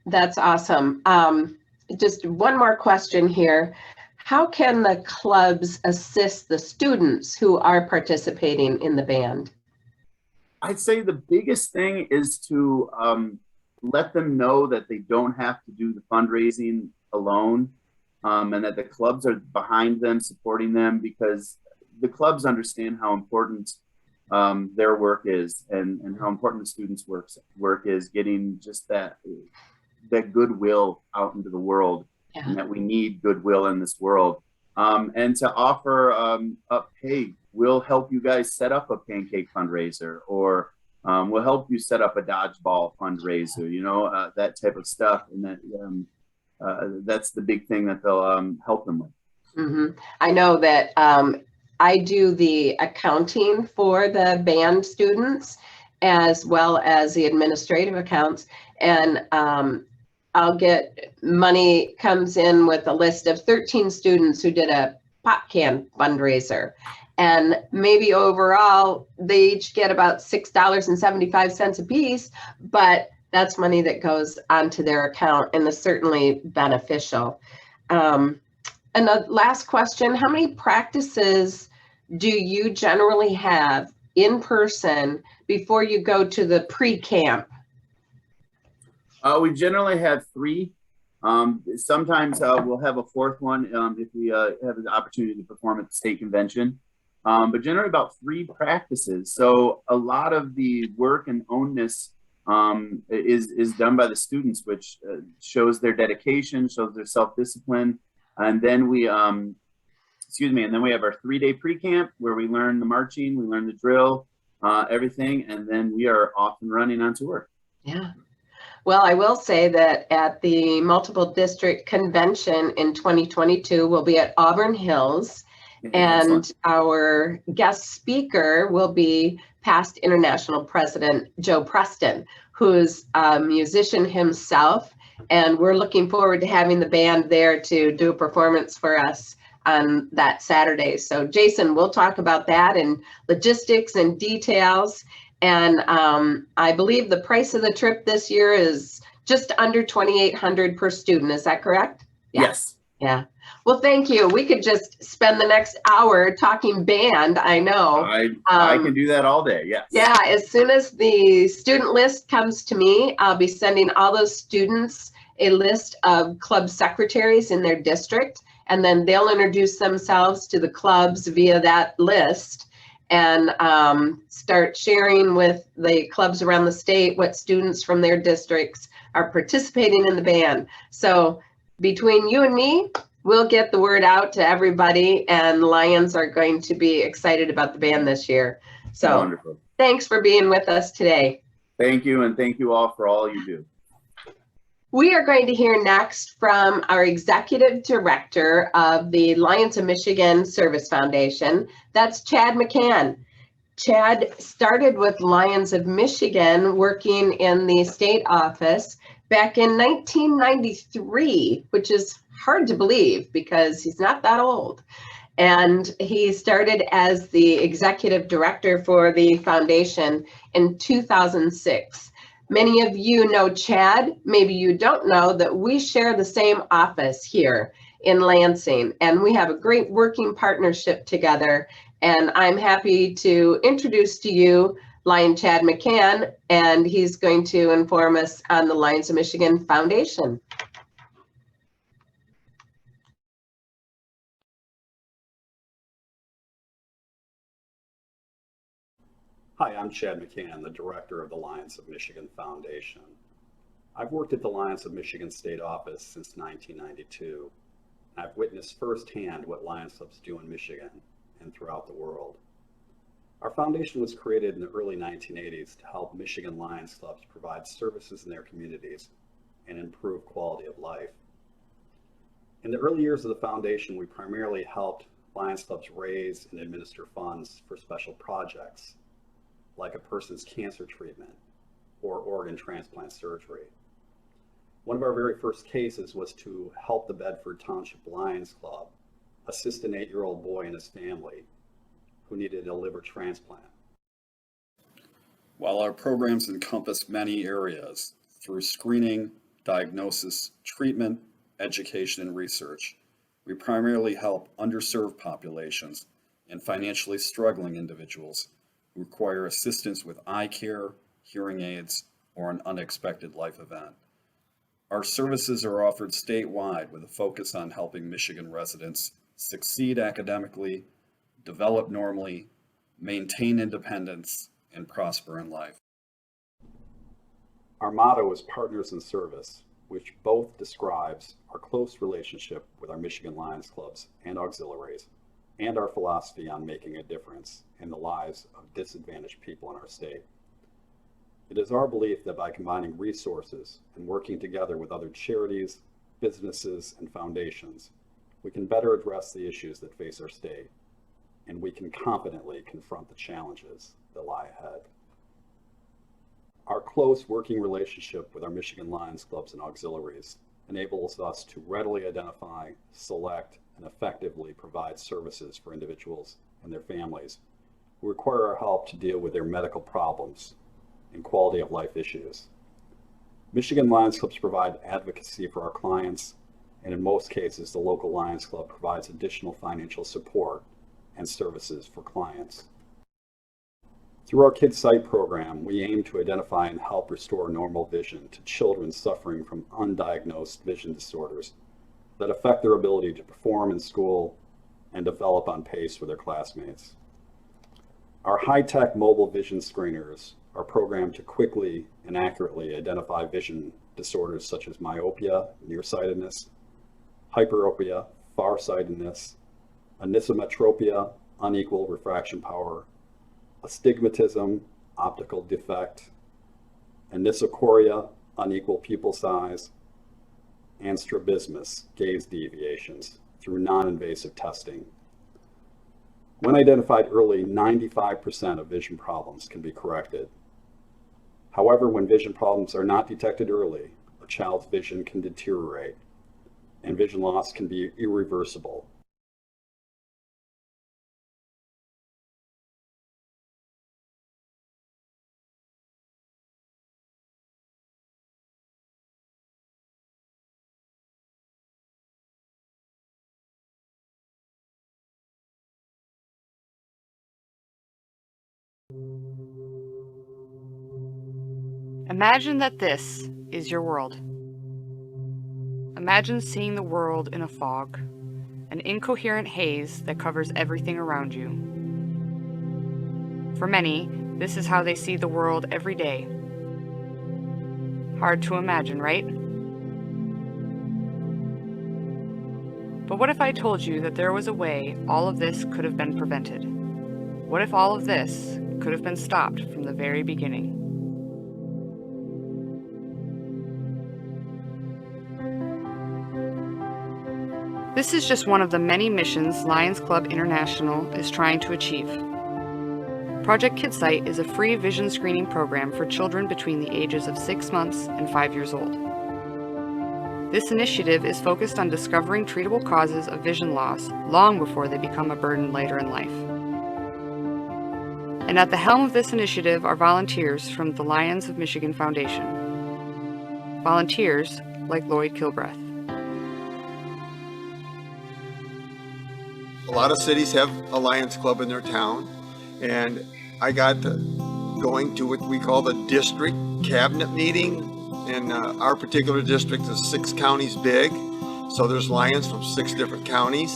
That's awesome. Just one more question here. How can the clubs assist the students who are participating in the band? I'd say the biggest thing is to let them know that they don't have to do the fundraising alone, and that the clubs are behind them, supporting them, because the clubs understand how important their work is, and how important the students' work is, getting just that goodwill out into the world, and that we need goodwill in this world. And to offer up, hey, we'll help you guys set up a pancake fundraiser, or we'll help you set up a dodgeball fundraiser, you know, that type of stuff. And that that's the big thing that they'll help them with. Mm-hmm. I know that I do the accounting for the band students as well as the administrative accounts, and I'll get money comes in with a list of 13 students who did a pop can fundraiser, and maybe overall they each get about $6.75 a piece, but that's money that goes onto their account and is certainly beneficial. And the last question, how many practices do you generally have in person before you go to the pre-camp? We generally have 3. Sometimes we'll have a 4th one if we have the opportunity to perform at the state convention. But generally about 3 practices. So a lot of the work and ownness is done by the students, which shows their dedication, shows their self-discipline. And then we, and then we have our 3-day pre-camp where we learn the marching, we learn the drill, everything, and then we are off and running on tour. Yeah. Well, I will say that at the multiple district convention in 2022, we'll be at Auburn Hills, and our guest speaker will be past international president Joe Preston, who's a musician himself, and we're looking forward to having the band there to do a performance for us on that Saturday. So Jason, we'll talk about that and logistics and details. And I believe the price of the trip this year is just under $2,800 per student. Is that correct? Yeah. Yes. Yeah. Well, thank you. We could just spend the next hour talking band. I know. I can do that all day. Yes. Yeah. As soon as the student list comes to me, I'll be sending all those students a list of club secretaries in their district, and then they'll introduce themselves to the clubs via that list, and start sharing with the clubs around the state what students from their districts are participating in the band. So between you and me, we'll get the word out to everybody, and Lions are going to be excited about the band this year. So wonderful. Thanks for being with us today. Thank you, and thank you all for all you do. We are going to hear next from our executive director of the Lions of Michigan Service Foundation. That's Chad McCann. Chad started with Lions of Michigan working in the state office back in 1993, which is hard to believe because he's not that old. And he started as the executive director for the foundation in 2006. Many of you know Chad. Maybe you don't know that we share the same office here in Lansing, and we have a great working partnership together. And I'm happy to introduce to you Lion Chad McCann, and he's going to inform us on the Lions of Michigan Foundation. Hi, I'm Chad McCann, the director of the Lions of Michigan Foundation. I've worked at the Lions of Michigan State Office since 1992. I've witnessed firsthand what Lions Clubs do in Michigan and throughout the world. Our foundation was created in the early 1980s to help Michigan Lions Clubs provide services in their communities and improve quality of life. In the early years of the foundation, we primarily helped Lions Clubs raise and administer funds for special projects, like a person's cancer treatment or organ transplant surgery. One of our very first cases was to help the Bedford Township Lions Club assist an 8-year-old boy and his family who needed a liver transplant. While our programs encompass many areas, through screening, diagnosis, treatment, education, and research. We primarily help underserved populations and financially struggling individuals who require assistance with eye care, hearing aids, or an unexpected life event. Our services are offered statewide with a focus on helping Michigan residents succeed academically, develop normally, maintain independence, and prosper in life. Our motto is Partners in Service, which both describes our close relationship with our Michigan Lions clubs and auxiliaries, and our philosophy on making a difference in the lives of disadvantaged people in our state. It is our belief that by combining resources and working together with other charities, businesses, and foundations, we can better address the issues that face our state, and we can confidently confront the challenges that lie ahead. Our close working relationship with our Michigan Lions clubs and auxiliaries enables us to readily identify, select, and effectively provide services for individuals and their families who require our help to deal with their medical problems and quality of life issues. Michigan Lions clubs provide advocacy for our clients, and in most cases, the local Lions club provides additional financial support and services for clients. Through our KidSight program, we aim to identify and help restore normal vision to children suffering from undiagnosed vision disorders that affect their ability to perform in school and develop on pace with their classmates. Our high-tech mobile vision screeners are programmed to quickly and accurately identify vision disorders such as myopia, nearsightedness, hyperopia, farsightedness, anisometropia, unequal refraction power, astigmatism, optical defect, anisocoria, unequal pupil size, and strabismus, gaze deviations, through non-invasive testing. When identified early, 95% of vision problems can be corrected. However, when vision problems are not detected early, a child's vision can deteriorate, and vision loss can be irreversible. Imagine that this is your world. Imagine seeing the world in a fog, an incoherent haze that covers everything around you. For many, this is how they see the world every day. Hard to imagine, right? But what if I told you that there was a way all of this could have been prevented? What if all of this could have been stopped from the very beginning? This is just one of the many missions Lions Club International is trying to achieve. Project KidSight is a free vision screening program for children between the ages of 6 months and 5 years old. This initiative is focused on discovering treatable causes of vision loss long before they become a burden later in life. And at the helm of this initiative are volunteers from the Lions of Michigan Foundation. Volunteers like Lloyd Kilbreth. A lot of cities have a Lions Club in their town, and I got going to what we call the district cabinet meeting, and our particular district is 6 counties big, so there's Lions from 6 different counties.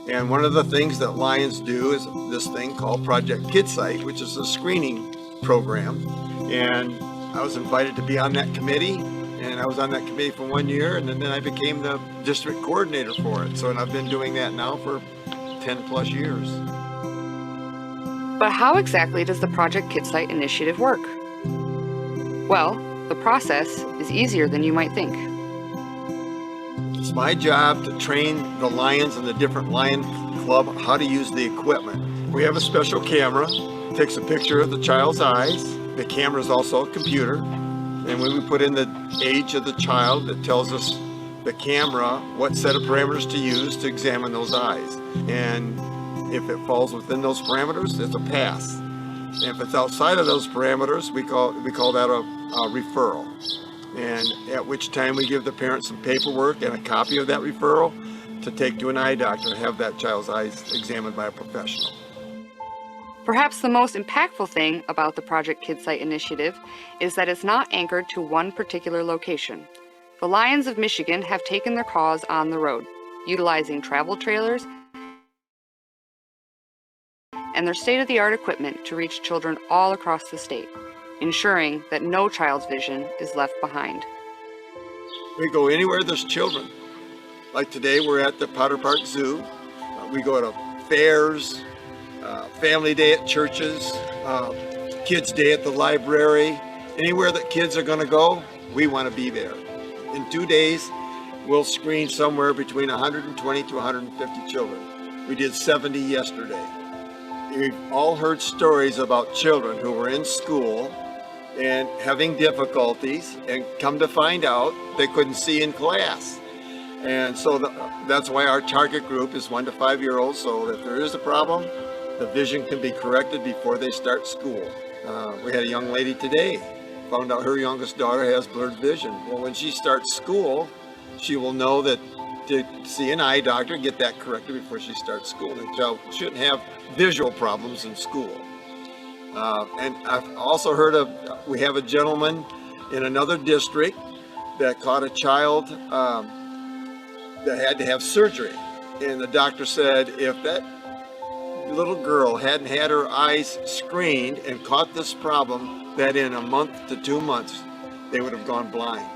And one of the things that Lions do is this thing called Project KidSight, which is a screening program. And I was invited to be on that committee, and I was on that committee for 1 year, and then I became the district coordinator for it. So, and I've been doing that now for 10 plus years. But how exactly does the Project KidSight initiative work? Well, the process is easier than you might think. It's my job to train the Lions and the different Lion Club how to use the equipment. We have a special camera, takes a picture of the child's eyes. The camera is also a computer. And when we put in the age of the child, it tells us the camera what set of parameters to use to examine those eyes. And if it falls within those parameters, it's a pass. And if it's outside of those parameters, we call that a referral. and at which time we give the parents some paperwork and a copy of that referral to take to an eye doctor and have that child's eyes examined by a professional. Perhaps the most impactful thing about the Project KidSight initiative is that it's not anchored to one particular location. The Lions of Michigan have taken their cause on the road, utilizing travel trailers and their state-of-the-art equipment to reach children all across the state, ensuring that no child's vision is left behind. We go anywhere there's children. Like today, we're at the Potter Park Zoo. We go to fairs, family day at churches, kids day at the library. Anywhere that kids are gonna go, we wanna be there. In 2 days, we'll screen somewhere between 120 to 150 children. We did 70 yesterday. We've all heard stories about children who were in school and having difficulties, and come to find out they couldn't see in class. And so that's why our target group is 1 to 5 year olds, so that if there is a problem, the vision can be corrected before they start school. We had a young lady today, found out her youngest daughter has blurred vision. Well, when she starts school, she will know that to see an eye doctor, get that corrected before she starts school. The child shouldn't have visual problems in school. And I've also heard of, we have a gentleman in another district that caught a child that had to have surgery. And the doctor said if that little girl hadn't had her eyes screened and caught this problem, that in a month to 2 months, they would have gone blind.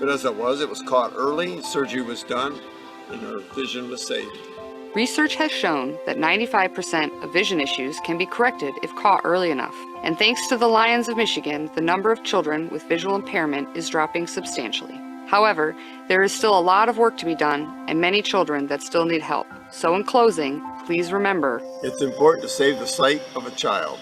But as it was caught early, surgery was done, and her vision was saved. Research has shown that 95% of vision issues can be corrected if caught early enough. And thanks to the Lions of Michigan, the number of children with visual impairment is dropping substantially. However, there is still a lot of work to be done and many children that still need help. So in closing, please remember, it's important to save the sight of a child.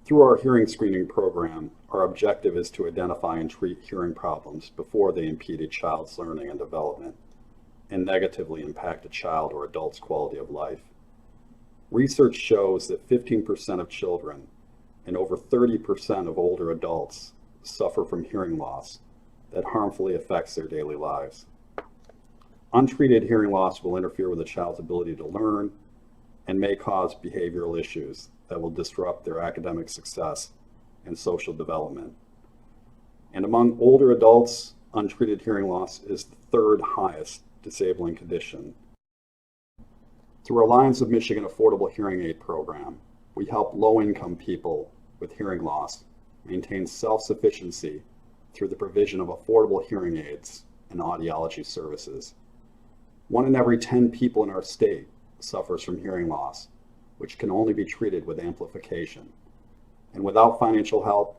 Through our hearing screening program, our objective is to identify and treat hearing problems before they impede a child's learning and development and negatively impact a child or adult's quality of life. Research shows that 15% of children and over 30% of older adults suffer from hearing loss that harmfully affects their daily lives. Untreated hearing loss will interfere with a child's ability to learn and may cause behavioral issues that will disrupt their academic success and social development. And among older adults, untreated hearing loss is the third highest disabling condition. Through our Lions of Michigan Affordable Hearing Aid Program, we help low-income people with hearing loss maintain self-sufficiency through the provision of affordable hearing aids and audiology services. 1 in every 10 people in our state suffers from hearing loss, which can only be treated with amplification. And without financial help,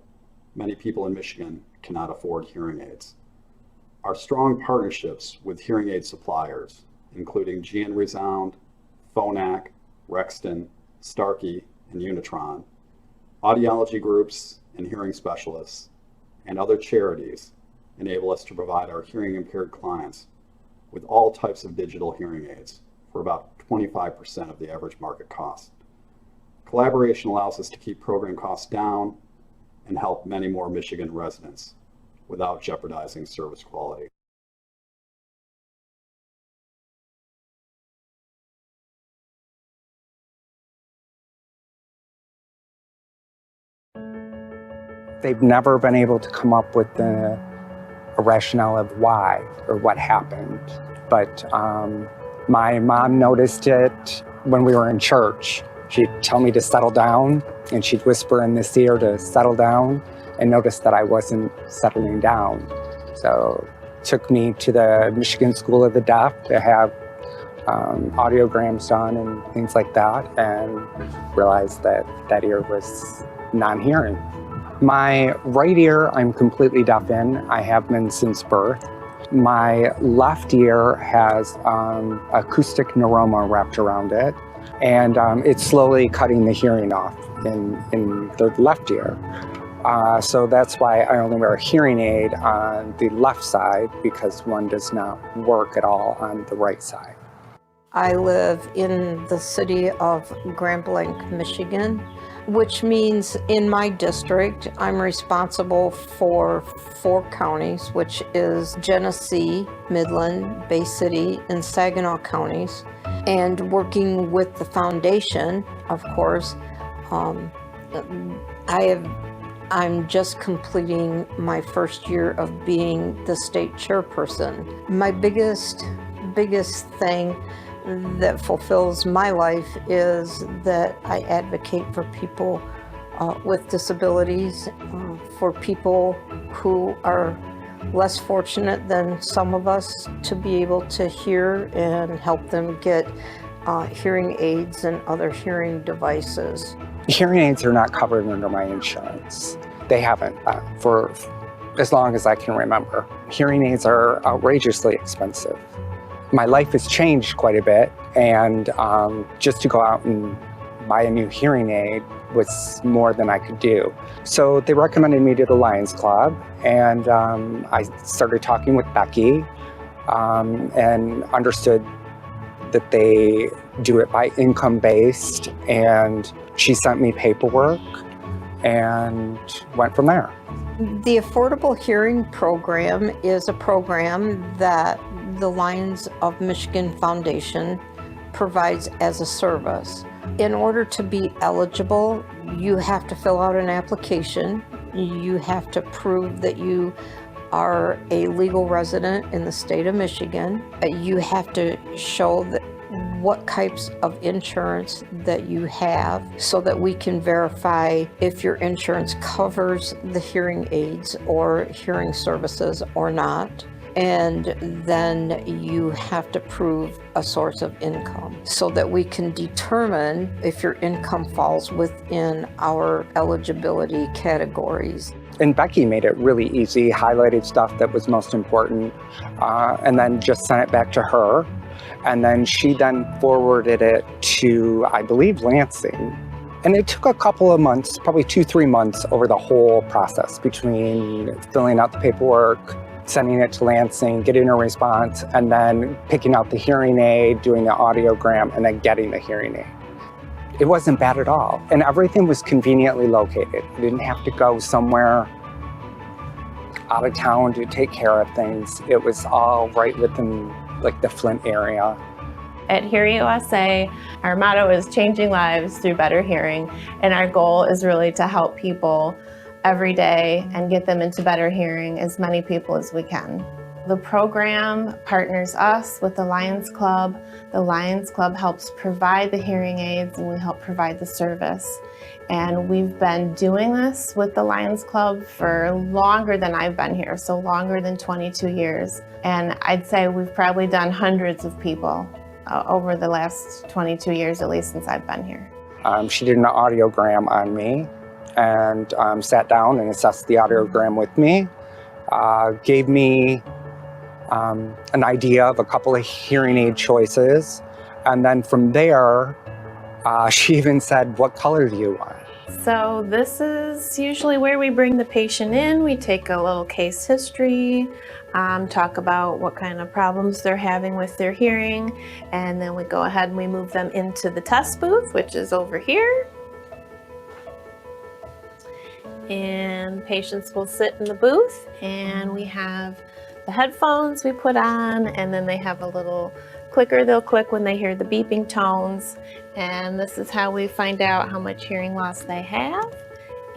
many people in Michigan cannot afford hearing aids. Our strong partnerships with hearing aid suppliers, including GN Resound, Phonak, Rexton, Starkey, and Unitron, audiology groups and hearing specialists, and other charities, enable us to provide our hearing impaired clients with all types of digital hearing aids for about 25% of the average market cost. Collaboration allows us to keep program costs down and help many more Michigan residents without jeopardizing service quality. They've never been able to come up with a rationale of why or what happened. But my mom noticed it when we were in church. She'd tell me to settle down, and she'd whisper in this ear to settle down, and noticed that I wasn't settling down. So took me to the Michigan School of the Deaf to have audiograms done and things like that, and realized that that ear was non-hearing. My right ear, I'm completely deaf in. I have been since birth. My left ear has acoustic neuroma wrapped around it, and it's slowly cutting the hearing off in the left ear. So that's why I only wear a hearing aid on the left side, because one does not work at all on the right side. I live in the city of Grand Blanc, Michigan, which means in my district, I'm responsible for 4 counties, which is Genesee, Midland, Bay City, and Saginaw counties. And working with the foundation, of course, I'm just completing my first year of being the state chairperson. My biggest thing that fulfills my life is that I advocate for people with disabilities, for people who are less fortunate than some of us to be able to hear, and help them get hearing aids and other hearing devices. Hearing aids are not covered under my insurance. They haven't for as long as I can remember. Hearing aids are outrageously expensive. My life has changed quite a bit, and just to go out and buy a new hearing aid was more than I could do. So they recommended me to the Lions Club, and I started talking with Becky and understood that they do it by income based, and she sent me paperwork and went from there. The Affordable Hearing Program is a program that the Lions of Michigan Foundation provides as a service. In order to be eligible, you have to fill out an application. You have to prove that you are a legal resident in the state of Michigan. You have to show that what types of insurance that you have, so that we can verify if your insurance covers the hearing aids or hearing services or not. And then you have to prove a source of income so that we can determine if your income falls within our eligibility categories. And Becky made it really easy, highlighted stuff that was most important, and then just sent it back to her. And then she then forwarded it to, I believe, Lansing. And it took a couple of months, probably 2-3 months over the whole process between filling out the paperwork, sending it to Lansing, getting a response, and then picking out the hearing aid, doing the audiogram, and then getting the hearing aid. It wasn't bad at all. And everything was conveniently located. I didn't have to go somewhere out of town to take care of things. It was all right within like the Flint area. At Hear USA, our motto is changing lives through better hearing, and our goal is really to help people every day and get them into better hearing, as many people as we can. The program partners us with the Lions Club. The Lions Club helps provide the hearing aids, and we help provide the service. And we've been doing this with the Lions Club for longer than I've been here, so longer than 22 years. And I'd say we've probably done hundreds of people over the last 22 years, at least since I've been here. She did an audiogram on me and sat down and assessed the audiogram with me, gave me an idea of a couple of hearing aid choices. And then from there, she even said, "What color do you want?" So this is usually where we bring the patient in. We take a little case history, talk about what kind of problems they're having with their hearing, and then we go ahead and we move them into the test booth, which is over here. And patients will sit in the booth, and we have the headphones we put on, and then they have a little clicker they'll click when they hear the beeping tones. And this is how we find out how much hearing loss they have.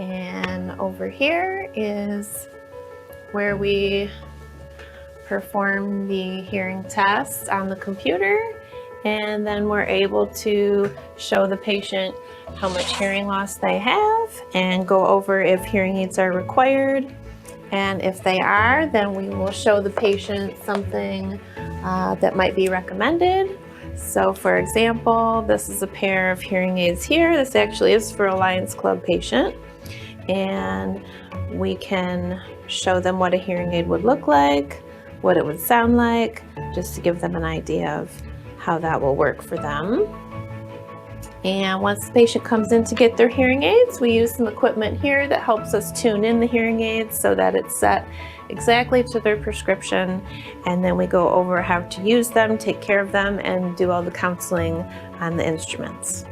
And over here is where we perform the hearing test on the computer, and then we're able to show the patient how much hearing loss they have and go over if hearing aids are required. And if they are, then we will show the patient something that might be recommended. So for example, this is a pair of hearing aids here. This actually is for a Lions Club patient. And we can show them what a hearing aid would look like, what it would sound like, just to give them an idea of how that will work for them. And once the patient comes in to get their hearing aids, we use some equipment here that helps us tune in the hearing aids so that it's set exactly to their prescription. And then we go over how to use them, take care of them, and do all the counseling on the instruments.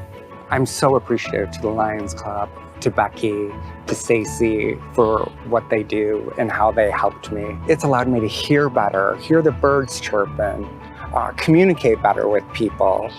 I'm so appreciative to the Lions Club, to Becky, to Stacy for what they do and how they helped me. It's allowed me to hear better, hear the birds chirping, communicate better with people,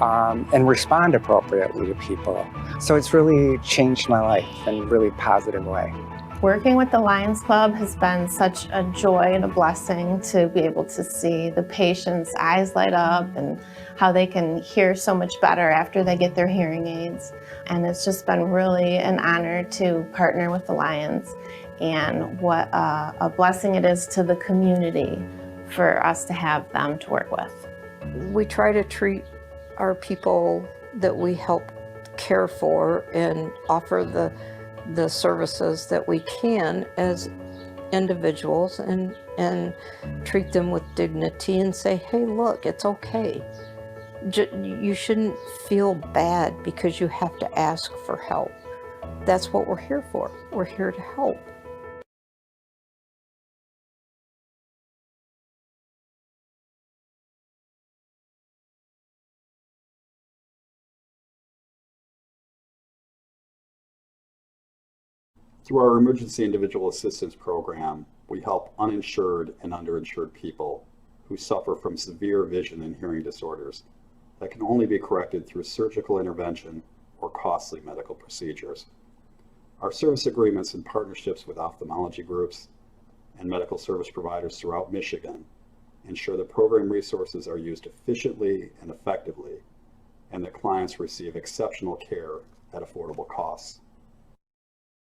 and respond appropriately to people. So it's really changed my life in a really positive way. Working with the Lions Club has been such a joy and a blessing to be able to see the patients' eyes light up and how they can hear so much better after they get their hearing aids. And it's just been really an honor to partner with the Lions, and what a blessing it is to the community for us to have them to work with. We try to treat our people that we help care for and offer the services that we can as individuals, and treat them with dignity and say, hey, look, it's okay. You shouldn't feel bad because you have to ask for help. That's what we're here for. We're here to help. Through our Emergency Individual Assistance Program, we help uninsured and underinsured people who suffer from severe vision and hearing disorders that can only be corrected through surgical intervention or costly medical procedures. Our service agreements and partnerships with ophthalmology groups and medical service providers throughout Michigan ensure that program resources are used efficiently and effectively, and that clients receive exceptional care at affordable costs.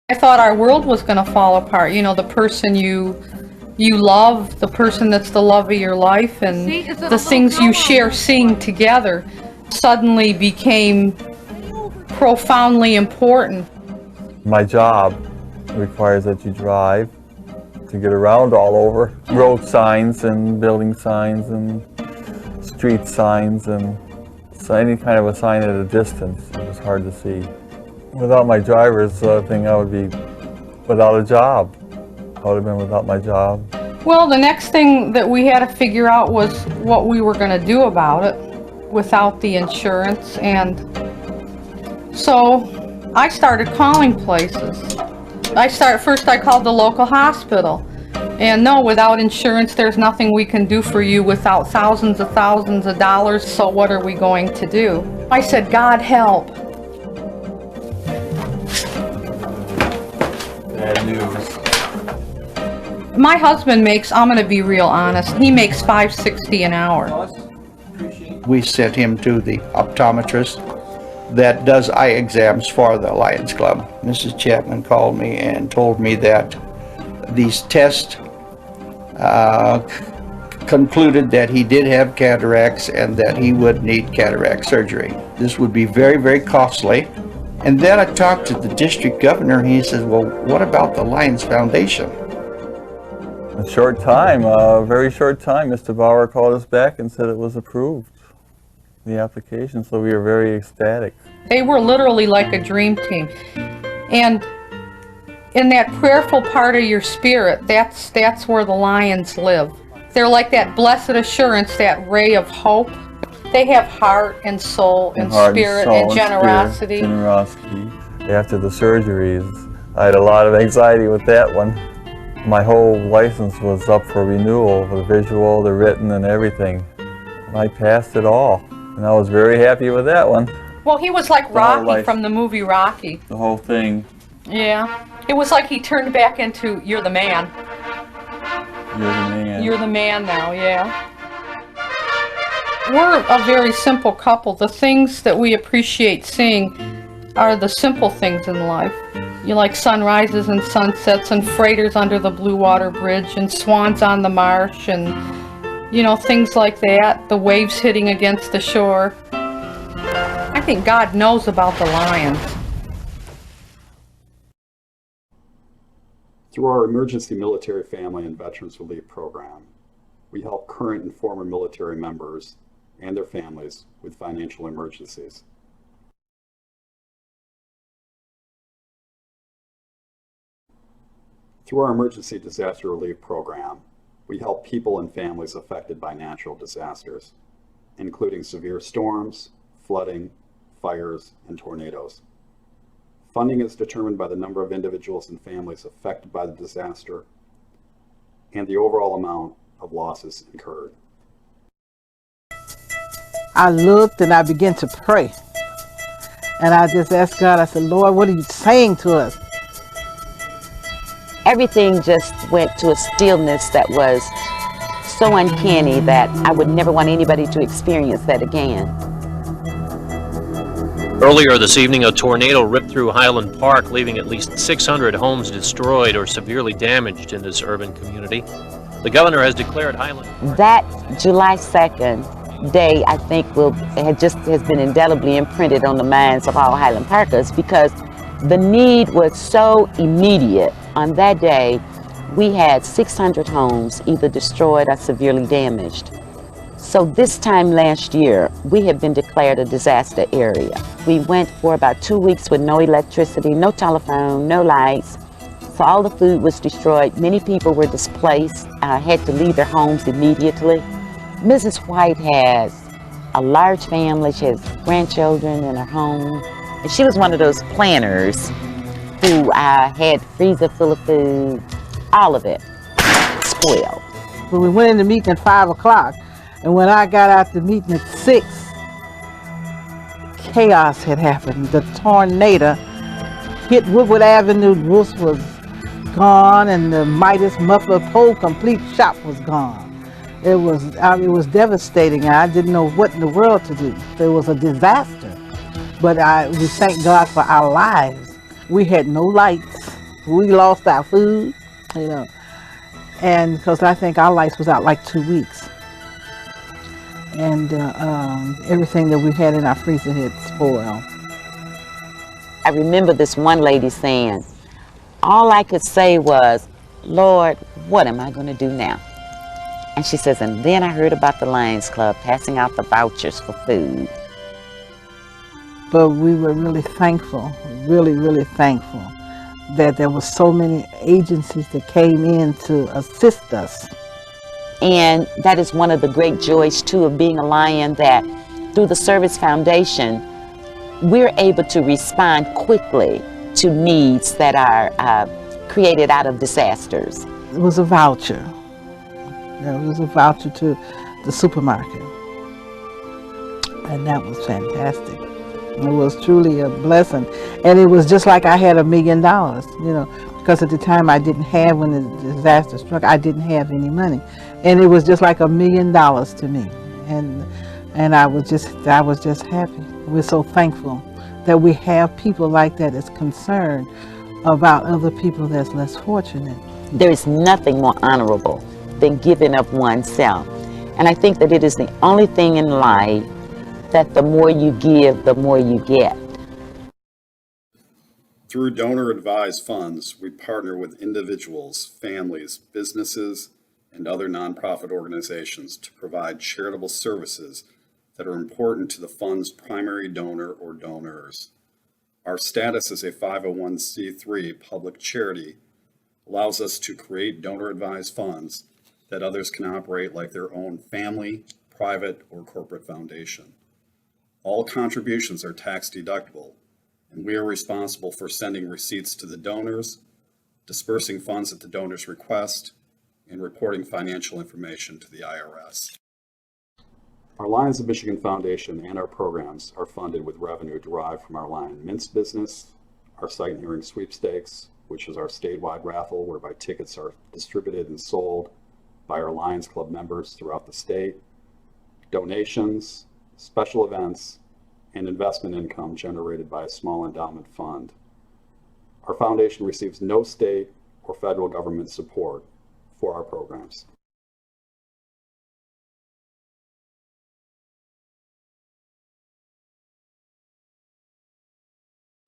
I thought our world was going to fall apart. You know, the person you love, the person that's the love of your life, and the things you share seeing together suddenly became profoundly important. My job requires that you drive to get around all over. Road signs and building signs and street signs, and so any kind of a sign at a distance, it was hard to see. Without my driver's thing, I would be without a job. I would have been without my job. Well, the next thing that we had to figure out was what we were going to do about it without the insurance. And so I started calling places. First I called the local hospital. And no, without insurance, there's nothing we can do for you without thousands of dollars. So what are we going to do? I said, God help. Bad news. My husband makes, I'm going to be real honest, he makes $5.60 an hour. We sent him to the optometrist that does eye exams for the Lions Club. Mrs. Chapman called me and told me that these tests concluded that he did have cataracts and that he would need cataract surgery. This would be very, very costly. And then I talked to the district governor, and he says, well, what about the Lions Foundation? A short time, a very short time, Mr. Bauer called us back and said it was approved, the application, so we were very ecstatic. They were literally like a dream team. And in that prayerful part of your spirit, that's where the Lions live. They're like that blessed assurance, that ray of hope. They have heart and soul and spirit and generosity. After the surgeries, I had a lot of anxiety with that one. My whole license was up for renewal, the visual, the written, and everything. I passed it all, and I was very happy with that one. Well, he was like Rocky from the movie Rocky. The whole thing. Yeah. It was like he turned back into, you're the man. You're the man. You're the man now, yeah. We're a very simple couple. The things that we appreciate seeing are the simple things in life. You like sunrises and sunsets and freighters under the Blue Water Bridge and swans on the marsh and, you know, things like that. The waves hitting against the shore. I think God knows about the Lions. Through our Emergency Military Family and Veterans Relief Program, we help current and former military members and their families with financial emergencies. Through our emergency disaster relief program, we help people and families affected by natural disasters, including severe storms, flooding, fires, and tornadoes. Funding is determined by the number of individuals and families affected by the disaster and the overall amount of losses incurred. I looked and I began to pray. And I just asked God, I said, Lord, what are you saying to us? Everything just went to a stillness that was so uncanny that I would never want anybody to experience that again. Earlier this evening, a tornado ripped through Highland Park, leaving at least 600 homes destroyed or severely damaged in this urban community. The governor has declared Highland... That July 2nd day, I think, has been indelibly imprinted on the minds of all Highland Parkers because the need was so immediate. On that day, we had 600 homes either destroyed or severely damaged. So this time last year, we had been declared a disaster area. We went for about 2 weeks with no electricity, no telephone, no lights. So all the food was destroyed. Many people were displaced, had to leave their homes immediately. Mrs. White has a large family. She has grandchildren in her home. And she was one of those planners who had freezer full of food, all of it spoiled. When we went in the meeting at 5 o'clock, and when I got out the meeting at 6, chaos had happened. The tornado hit Woodward Avenue, the roof was gone, and the Midas muffler whole complete shop was gone. It was devastating. I didn't know what in the world to do. It was a disaster. But we thank God for our lives. We had no lights. We lost our food, you know, and because I think our lights was out like 2 weeks. And everything that we had in our freezer had spoiled. I remember this one lady saying, all I could say was, Lord, what am I going to do now? And she says, and then I heard about the Lions Club passing out the vouchers for food. But we were really thankful, really, really thankful that there were so many agencies that came in to assist us. And that is one of the great joys, too, of being a Lion, that through the Service Foundation, we're able to respond quickly to needs that are created out of disasters. It was a voucher. It was a voucher to the supermarket. And that was fantastic. It was truly a blessing. And it was just like I had $1 million, you know, because at the time I didn't have, when the disaster struck, I didn't have any money. And it was just like $1 million to me. And I was just happy. We're so thankful that we have people like that that's concerned about other people that's less fortunate. There is nothing more honorable than giving up oneself. And I think that it is the only thing in life that the more you give, the more you get. Through donor-advised funds, we partner with individuals, families, businesses, and other nonprofit organizations to provide charitable services that are important to the fund's primary donor or donors. Our status as a 501c3 public charity allows us to create donor-advised funds that others can operate like their own family, private, or corporate foundation. All contributions are tax deductible, and we are responsible for sending receipts to the donors, dispersing funds at the donor's request, and reporting financial information to the IRS. Our Lions of Michigan Foundation and our programs are funded with revenue derived from our Lion Mints business, our Sight and Hearing Sweepstakes, which is our statewide raffle whereby tickets are distributed and sold by our Lions Club members throughout the state, donations, special events, and investment income generated by a small endowment fund. Our foundation receives no state or federal government support for our programs.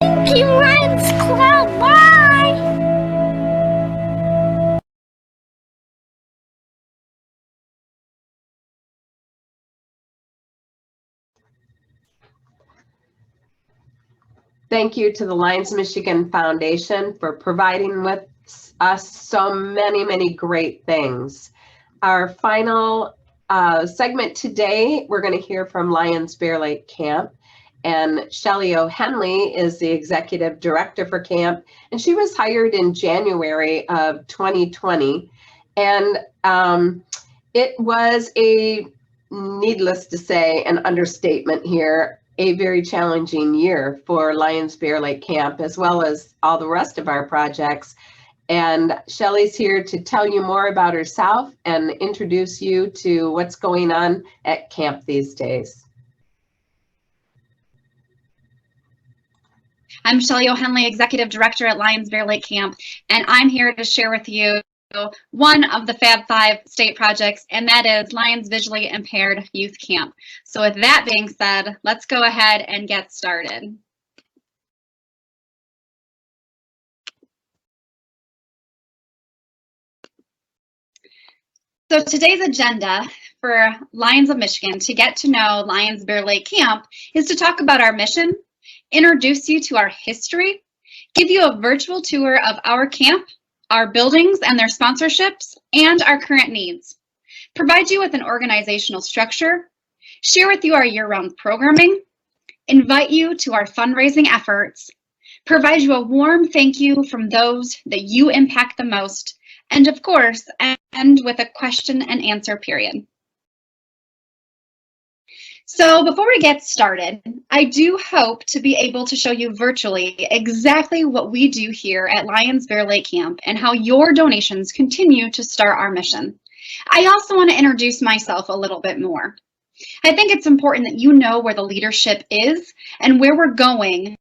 Lions Club, bye! Thank you to the Lions Michigan Foundation for providing us so many great things. Our final segment today, we're going to hear from Lions Bear Lake Camp. And Shelly O'Henley is the executive director for camp, and she was hired in January of 2020. And it was a, needless to say, an understatement here, a very challenging year for Lions Bear Lake Camp, as well as all the rest of our projects. And Shelly's here to tell you more about herself and introduce you to what's going on at camp these days. I'm Shelly O'Henley, Executive Director at Lions Bear Lake Camp, and I'm here to share with you one of the Fab 5 state projects, and that is Lions Visually Impaired Youth Camp. So with that being said, let's go ahead and get started. So today's agenda for Lions of Michigan to get to know Lions Bear Lake Camp is to talk about our mission, introduce you to our history, give you a virtual tour of our camp, our buildings and their sponsorships, and our current needs, provide you with an organizational structure, share with you our year-round programming, invite you to our fundraising efforts, provide you a warm thank you from those that you impact the most, and of course, end with a question and answer period. So before we get started, I do hope to be able to show you virtually exactly what we do here at Lions Bear Lake Camp and how your donations continue to start our mission. I also want to introduce myself a little bit more. I think it's important that you know where the leadership is and where we're going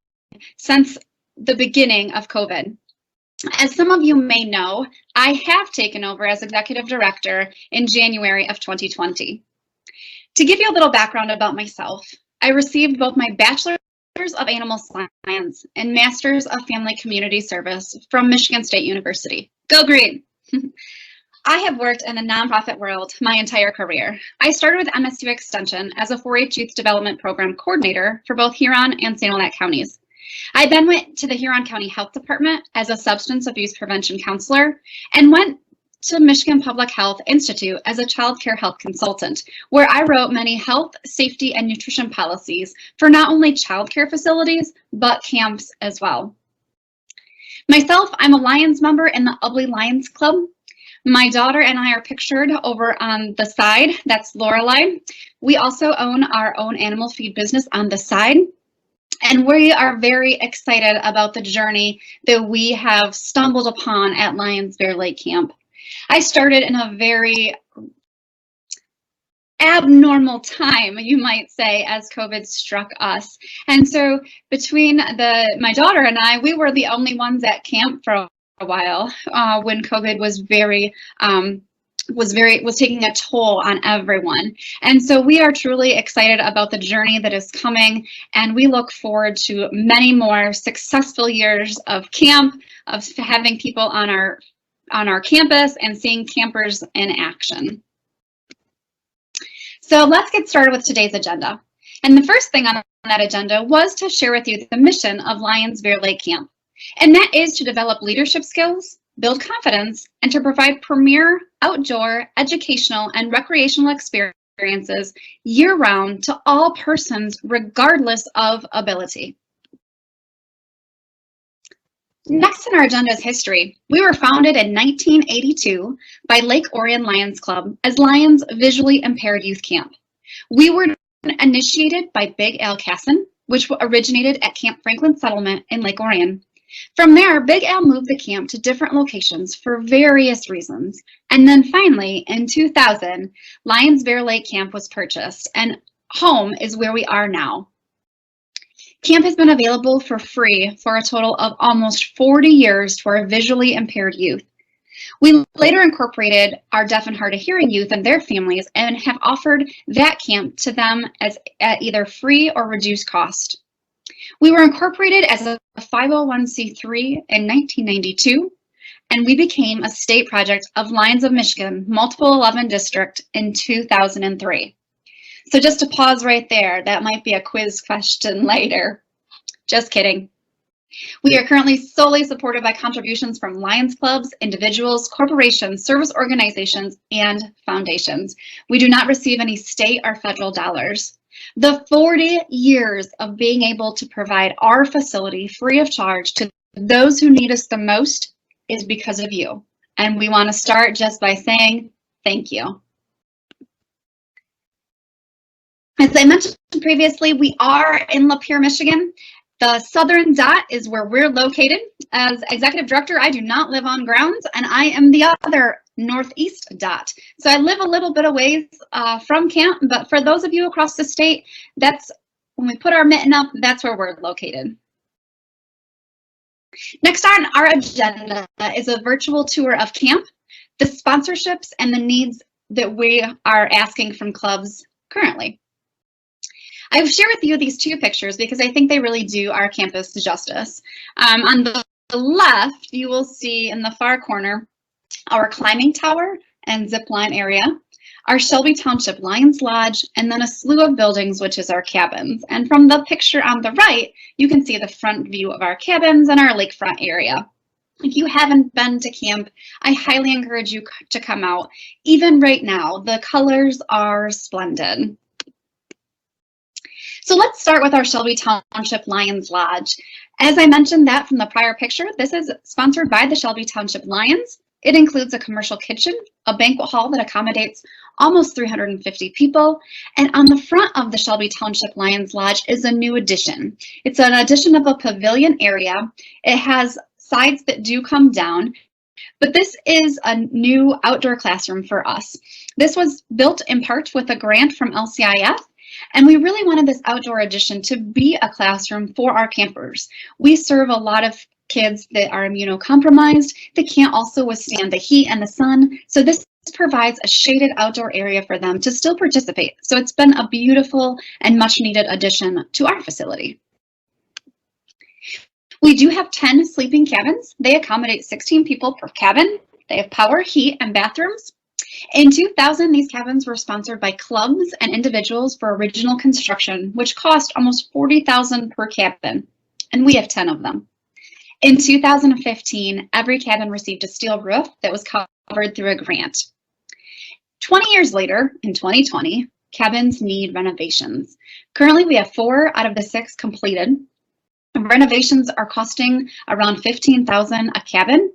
since the beginning of COVID. As some of you may know, I have taken over as Executive Director in January of 2020. To give you a little background about myself, I received both my Bachelor's of Animal Science and Master's of Family Community Service from Michigan State University. Go Green! I have worked in the nonprofit world my entire career. I started with MSU Extension as a 4-H Youth Development Program Coordinator for both Huron and St. Olette counties. I then went to the Huron County Health Department as a substance abuse prevention counselor and went to Michigan Public Health Institute as a child care health consultant, where I wrote many health, safety, and nutrition policies for not only child care facilities, but camps as well. Myself, I'm a Lions member in the Ubly Lions Club. My daughter and I are pictured over on the side. That's Lorelei. We also own our own animal feed business on the side. And we are very excited about the journey that we have stumbled upon at Lions Bear Lake Camp. I started in a very abnormal time, you might say, as COVID struck us. And so between my daughter and I, we were the only ones at camp for a while when COVID was was taking a toll on everyone. And so we are truly excited about the journey that is coming, and we look forward to many more successful years of camp, of having people on our campus and seeing campers in action. So let's get started with today's agenda. And the first thing on that agenda was to share with you the mission of Lions Bear Lake Camp. And that is to develop leadership skills, build confidence, and to provide premier outdoor, educational, and recreational experiences year-round to all persons, regardless of ability. Next on our agenda is history. We were founded in 1982 by Lake Orion Lions Club as Lions Visually Impaired Youth Camp. We were initiated by Big Al Casson, which originated at Camp Franklin Settlement in Lake Orion. From there, Big Al moved the camp to different locations for various reasons. And then finally, in 2000, Lions Bear Lake Camp was purchased, and home is where we are now. Camp has been available for free for a total of almost 40 years to our visually impaired youth. We later incorporated our deaf and hard of hearing youth and their families and have offered that camp to them at either free or reduced cost. We were incorporated as a 501c3 in 1992, and we became a state project of Lions of Michigan, Multiple 11 District in 2003. So just to pause right there, that might be a quiz question later. Just kidding. We are currently solely supported by contributions from Lions clubs, individuals, corporations, service organizations, and foundations. We do not receive any state or federal dollars. The 40 years of being able to provide our facility free of charge to those who need us the most is because of you. And we want to start just by saying thank you. As I mentioned previously, we are in Lapeer, Michigan. The southern dot is where we're located. As executive director, I do not live on grounds, and I am the other northeast dot. So I live a little bit away from camp, but for those of you across the state, that's when we put our mitten up, that's where we're located. Next on our agenda is a virtual tour of camp, the sponsorships and the needs that we are asking from clubs currently. I've shared with you these two pictures because I think they really do our campus justice. On the left, you will see in the far corner our climbing tower and zip line area, our Shelby Township Lions Lodge, and then a slew of buildings, which is our cabins. And from the picture on the right, you can see the front view of our cabins and our lakefront area. If you haven't been to camp, I highly encourage you to come out. Even right now, the colors are splendid. So let's start with our Shelby Township Lions Lodge. As I mentioned that from the prior picture, this is sponsored by the Shelby Township Lions. It includes a commercial kitchen, a banquet hall that accommodates almost 350 people, and on the front of the Shelby Township Lions Lodge is a new addition. It's an addition of a pavilion area. It has sides that do come down, but this is a new outdoor classroom for us. This was built in part with a grant from LCIF, and we really wanted this outdoor addition to be a classroom for our campers. We serve a lot of kids that are immunocompromised. They can't also withstand the heat and the sun. So this provides a shaded outdoor area for them to still participate. So it's been a beautiful and much needed addition to our facility. We do have 10 sleeping cabins. They accommodate 16 people per cabin. They have power, heat, and bathrooms. In 2000, these cabins were sponsored by clubs and individuals for original construction, which cost almost $40,000 per cabin, and we have 10 of them. In 2015, every cabin received a steel roof that was covered through a grant. 20 years later, in 2020, cabins need renovations. Currently, we have 4 out of the 6 completed. Renovations are costing around $15,000 a cabin,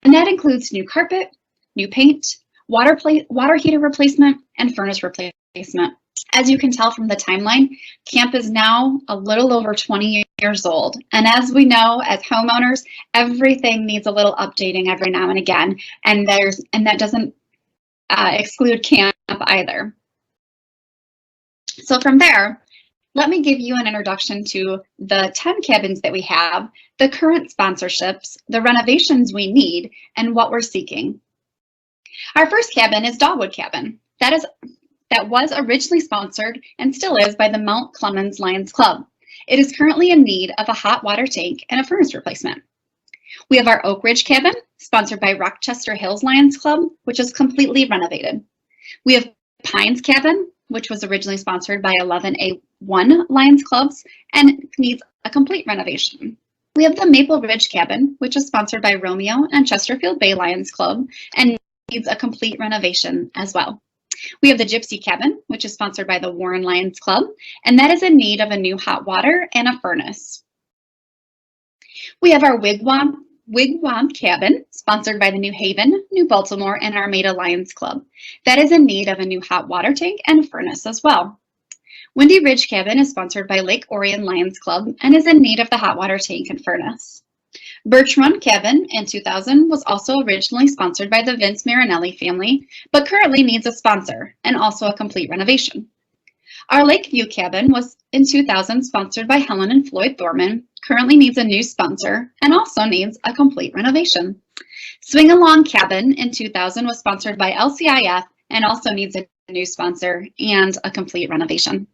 and that includes new carpet, new paint, water heater replacement, and furnace replacement. As you can tell from the timeline, camp is now a little over 20 years old. And as we know, as homeowners, everything needs a little updating every now and again. And that doesn't exclude camp either. So from there, let me give you an introduction to the 10 cabins that we have, the current sponsorships, the renovations we need, and what we're seeking. Our first cabin is Dogwood Cabin. That was originally sponsored and still is by the Mount Clemens Lions Club. It is currently in need of a hot water tank and a furnace replacement. We have our Oak Ridge Cabin, sponsored by Rochester Hills Lions Club, which is completely renovated. We have Pines Cabin, which was originally sponsored by 11A1 Lions Clubs and needs a complete renovation. We have the Maple Ridge Cabin, which is sponsored by Romeo and Chesterfield Bay Lions Club and needs a complete renovation as well. We have the Gypsy Cabin, which is sponsored by the Warren Lions Club, and that is in need of a new hot water and a furnace. We have our Wigwam Cabin, sponsored by the New Haven, New Baltimore, and Armada Lions Club. That is in need of a new hot water tank and a furnace as well. Windy Ridge Cabin is sponsored by Lake Orion Lions Club and is in need of the hot water tank and furnace. Birch Run Cabin in 2000 was also originally sponsored by the Vince Marinelli family, but currently needs a sponsor and also a complete renovation. Our Lakeview Cabin was in 2000 sponsored by Helen and Floyd Thorman, currently needs a new sponsor and also needs a complete renovation. Swing Along Cabin in 2000 was sponsored by LCIF and also needs a new sponsor and a complete renovation.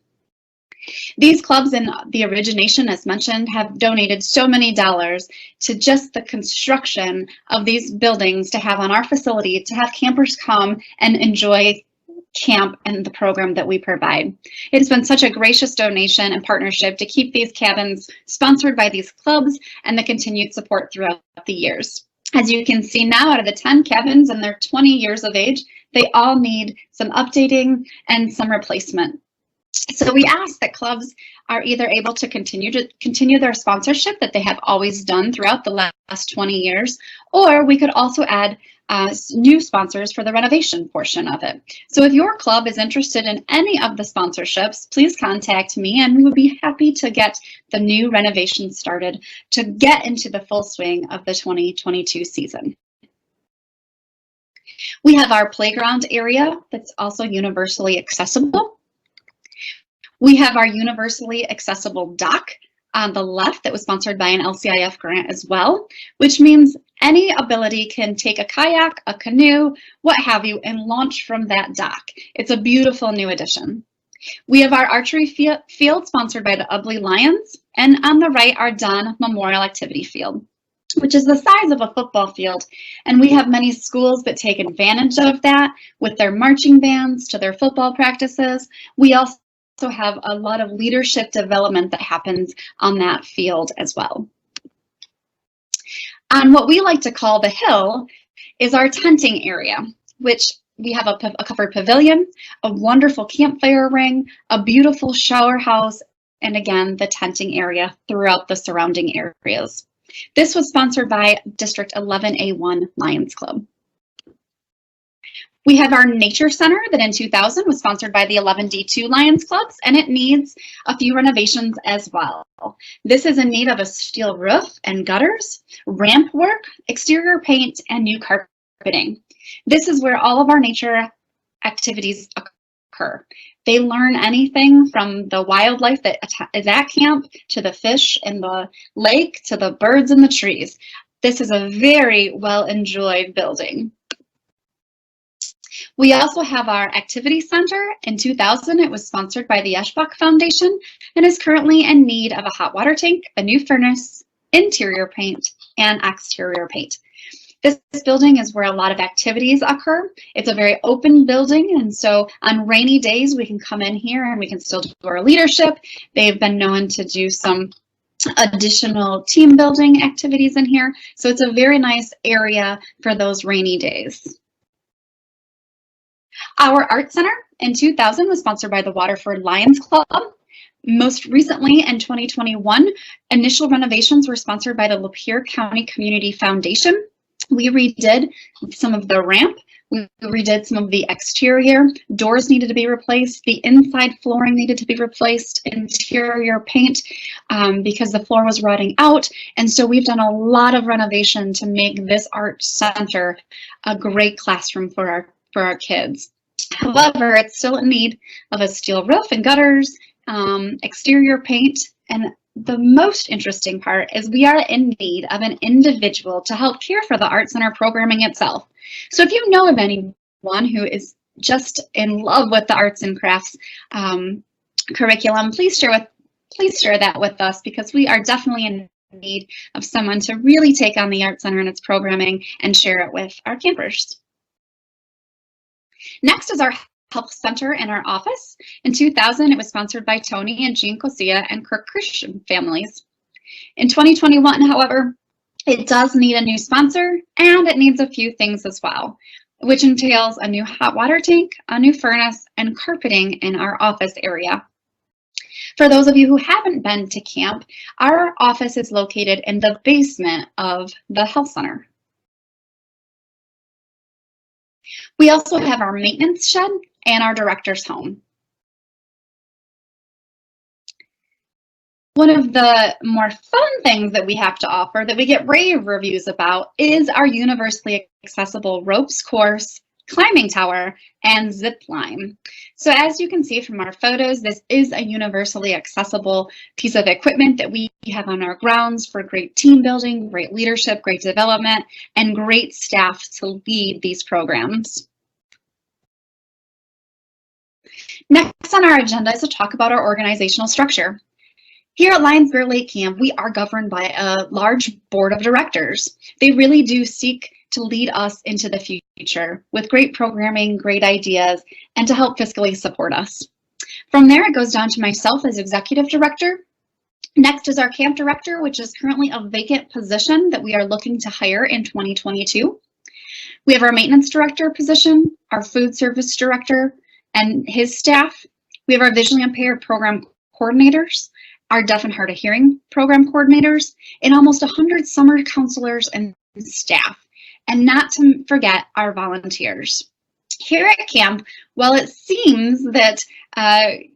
These clubs in the origination, as mentioned, have donated so many dollars to just the construction of these buildings to have on our facility, to have campers come and enjoy camp and the program that we provide. It has been such a gracious donation and partnership to keep these cabins sponsored by these clubs and the continued support throughout the years. As you can see now, out of the 10 cabins and they're 20 years of age, they all need some updating and some replacement. So we ask that clubs are either able to continue their sponsorship that they have always done throughout the last 20 years, or we could also add new sponsors for the renovation portion of it. So if your club is interested in any of the sponsorships, please contact me and we would be happy to get the new renovation started to get into the full swing of the 2022 season. We have our playground area that's also universally accessible. We have our universally accessible dock on the left that was sponsored by an LCIF grant as well, which means any ability can take a kayak, a canoe, what have you, and launch from that dock. It's a beautiful new addition. We have our archery field sponsored by the Ubly Lions, and on the right, our Dunn Memorial Activity Field, which is the size of a football field. And we have many schools that take advantage of that with their marching bands to their football practices. We also have a lot of leadership development that happens on that field as well. On what we like to call the hill is our tenting area, which we have a covered pavilion, a wonderful campfire ring, a beautiful shower house, and again, the tenting area throughout the surrounding areas. This was sponsored by District 11A1 Lions Club. We have our Nature Center that in 2000 was sponsored by the 11D2 Lions Clubs, and it needs a few renovations as well. This is in need of a steel roof and gutters, ramp work, exterior paint, and new carpeting. This is where all of our nature activities occur. They learn anything from the wildlife that is at camp to the fish in the lake to the birds in the trees. This is a very well enjoyed building. We also have our activity center. In 2000, it was sponsored by the Eschbach Foundation and is currently in need of a hot water tank, a new furnace, interior paint, and exterior paint. This building is where a lot of activities occur. It's a very open building, and so on rainy days, we can come in here and we can still do our leadership. They've been known to do some additional team building activities in here, so it's a very nice area for those rainy days. Our Art Center in 2000 was sponsored by the Waterford Lions Club. Most recently in 2021, initial renovations were sponsored by the Lapeer County Community Foundation. We redid some of the ramp. We redid some of the exterior. Doors needed to be replaced. The inside flooring needed to be replaced. Interior paint because the floor was rotting out. And so we've done a lot of renovation to make this art center a great classroom for our kids. However, it's still in need of a steel roof and gutters, exterior paint, and the most interesting part is we are in need of an individual to help care for the Art Center programming itself. So if you know of anyone who is just in love with the arts and crafts curriculum, please share that with us, because we are definitely in need of someone to really take on the Art Center and its programming and share it with our campers. Next is our Health Center in our office. In 2000, it was sponsored by Tony and Jean Cosia and Kirk Christian families. In 2021, however, it does need a new sponsor, and it needs a few things as well, which entails a new hot water tank, a new furnace, and carpeting in our office area. For those of you who haven't been to camp, our office is located in the basement of the Health Center. We also have our maintenance shed and our director's home. One of the more fun things that we have to offer that we get rave reviews about is our universally accessible ropes course, climbing tower, and zip line. So as you can see from our photos, this is a universally accessible piece of equipment that we have on our grounds for great team building, great leadership, great development, and great staff to lead these programs. Next on our agenda is to talk about our organizational structure. Here at Lions Bear Lake Camp, we are governed by a large board of directors. They really do seek to lead us into the future with great programming, great ideas, and to help fiscally support us. From there, it goes down to myself as executive director. Next is our camp director, which is currently a vacant position that we are looking to hire in 2022. We have our maintenance director position, our food service director and his staff. We have our visually impaired program coordinators, our deaf and hard of hearing program coordinators, and almost 100 summer counselors and staff, and not to forget our volunteers. Here at camp, while it seems that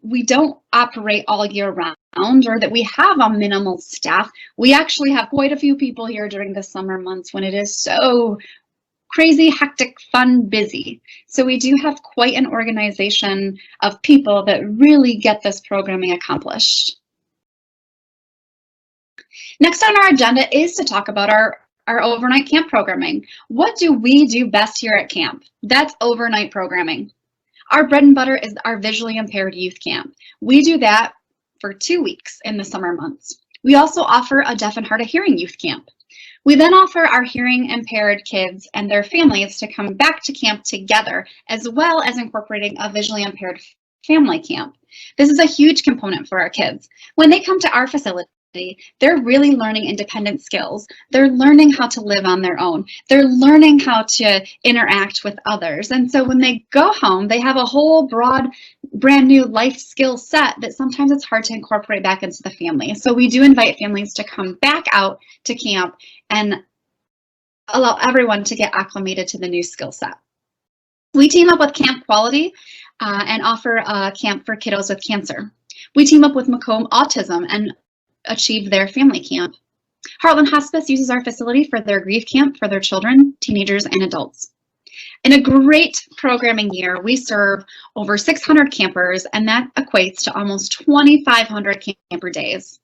we don't operate all year round or that we have a minimal staff, we actually have quite a few people here during the summer months when it is so crazy, hectic, fun, busy. So we do have quite an organization of people that really get this programming accomplished. Next on our agenda is to talk about our overnight camp programming. What do we do best here at camp? That's overnight programming. Our bread and butter is our visually impaired youth camp. We do that for 2 weeks in the summer months. We also offer a deaf and hard of hearing youth camp. We then offer our hearing impaired kids and their families to come back to camp together, as well as incorporating a visually impaired family camp. This is a huge component for our kids. When they come to our facility, they're really learning independent skills. They're learning how to live on their own. They're learning how to interact with others. And so when they go home, they have a whole broad, brand new life skill set that sometimes it's hard to incorporate back into the family. So we do invite families to come back out to camp and allow everyone to get acclimated to the new skill set. We team up with Camp Quality and offer a camp for kiddos with cancer. We team up with Macomb Autism and achieve their family camp. Heartland Hospice uses our facility for their grief camp for their children, teenagers, and adults. In a great programming year, we serve over 600 campers, and that equates to almost 2,500 camper days.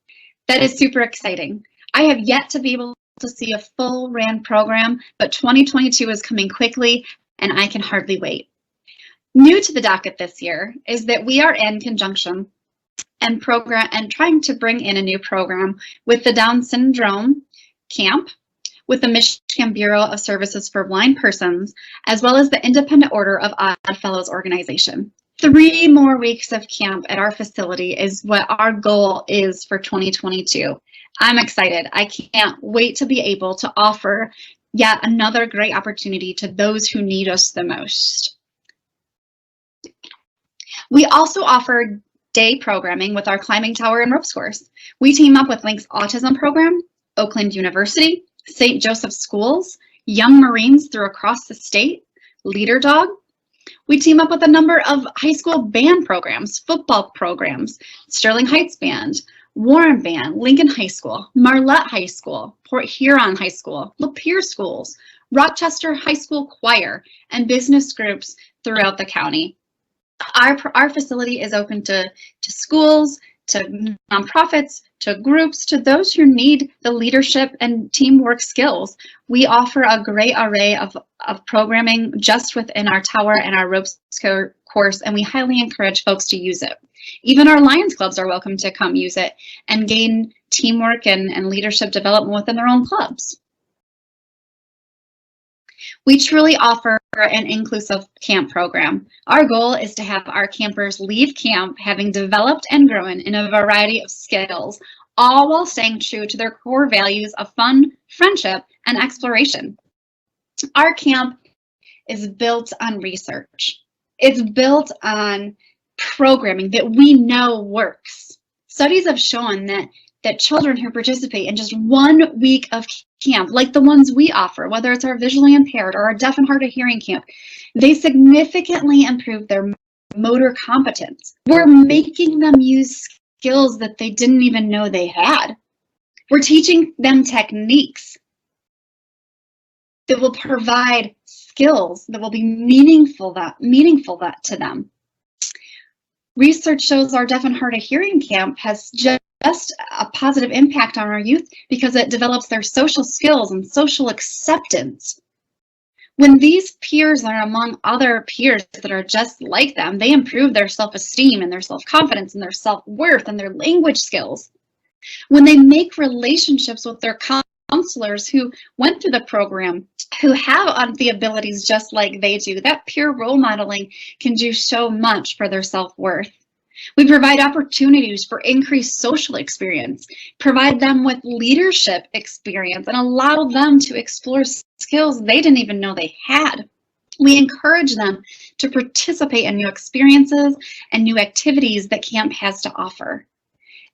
That is super exciting. I have yet to be able to see a full RAN program, but 2022 is coming quickly, and I can hardly wait. New to the docket this year is that we are in conjunction and trying to bring in a new program with the Down Syndrome Camp, with the Michigan Bureau of Services for Blind Persons, as well as the Independent Order of Odd Fellows organization. 3 more weeks of camp at our facility is what our goal is for 2022. I'm excited. I can't wait to be able to offer yet another great opportunity to those who need us the most. We also offer day programming with our climbing tower and ropes course. We team up with Link's Autism Program, Oakland University, St. Joseph Schools, Young Marines through across the state, Leader Dog. We team up with a number of high school band programs, football programs, Sterling Heights Band, Warren Band, Lincoln High School, Marlette High School, Port Huron High School, Lapeer Schools, Rochester High School Choir, and business groups throughout the county. Our facility is open to schools, to nonprofits, to groups, to those who need the leadership and teamwork skills. We offer a great array of programming just within our tower and our ropes course, and we highly encourage folks to use it. Even our Lions clubs are welcome to come use it and gain teamwork and leadership development within their own clubs. We truly offer an inclusive camp program. Our goal is to have our campers leave camp having developed and grown in a variety of skills, all while staying true to their core values of fun, friendship, and exploration. Our camp is built on research. It's built on programming that we know works. Studies have shown that children who participate in just 1 week of camp, like the ones we offer, whether it's our visually impaired or our deaf and hard of hearing camp, they significantly improve their motor competence. We're making them use skills that they didn't even know they had. We're teaching them techniques that will provide skills that will be meaningful to them. Research shows our deaf and hard of hearing camp has just a positive impact on our youth because it develops their social skills and social acceptance. When these peers are among other peers that are just like them, they improve their self-esteem and their self-confidence and their self-worth and their language skills. When they make relationships with their counselors who went through the program, who have the abilities just like they do. That peer role modeling can do so much for their self-worth. We provide opportunities for increased social experience, provide them with leadership experience, and allow them to explore skills they didn't even know they had. We encourage them to participate in new experiences and new activities that camp has to offer.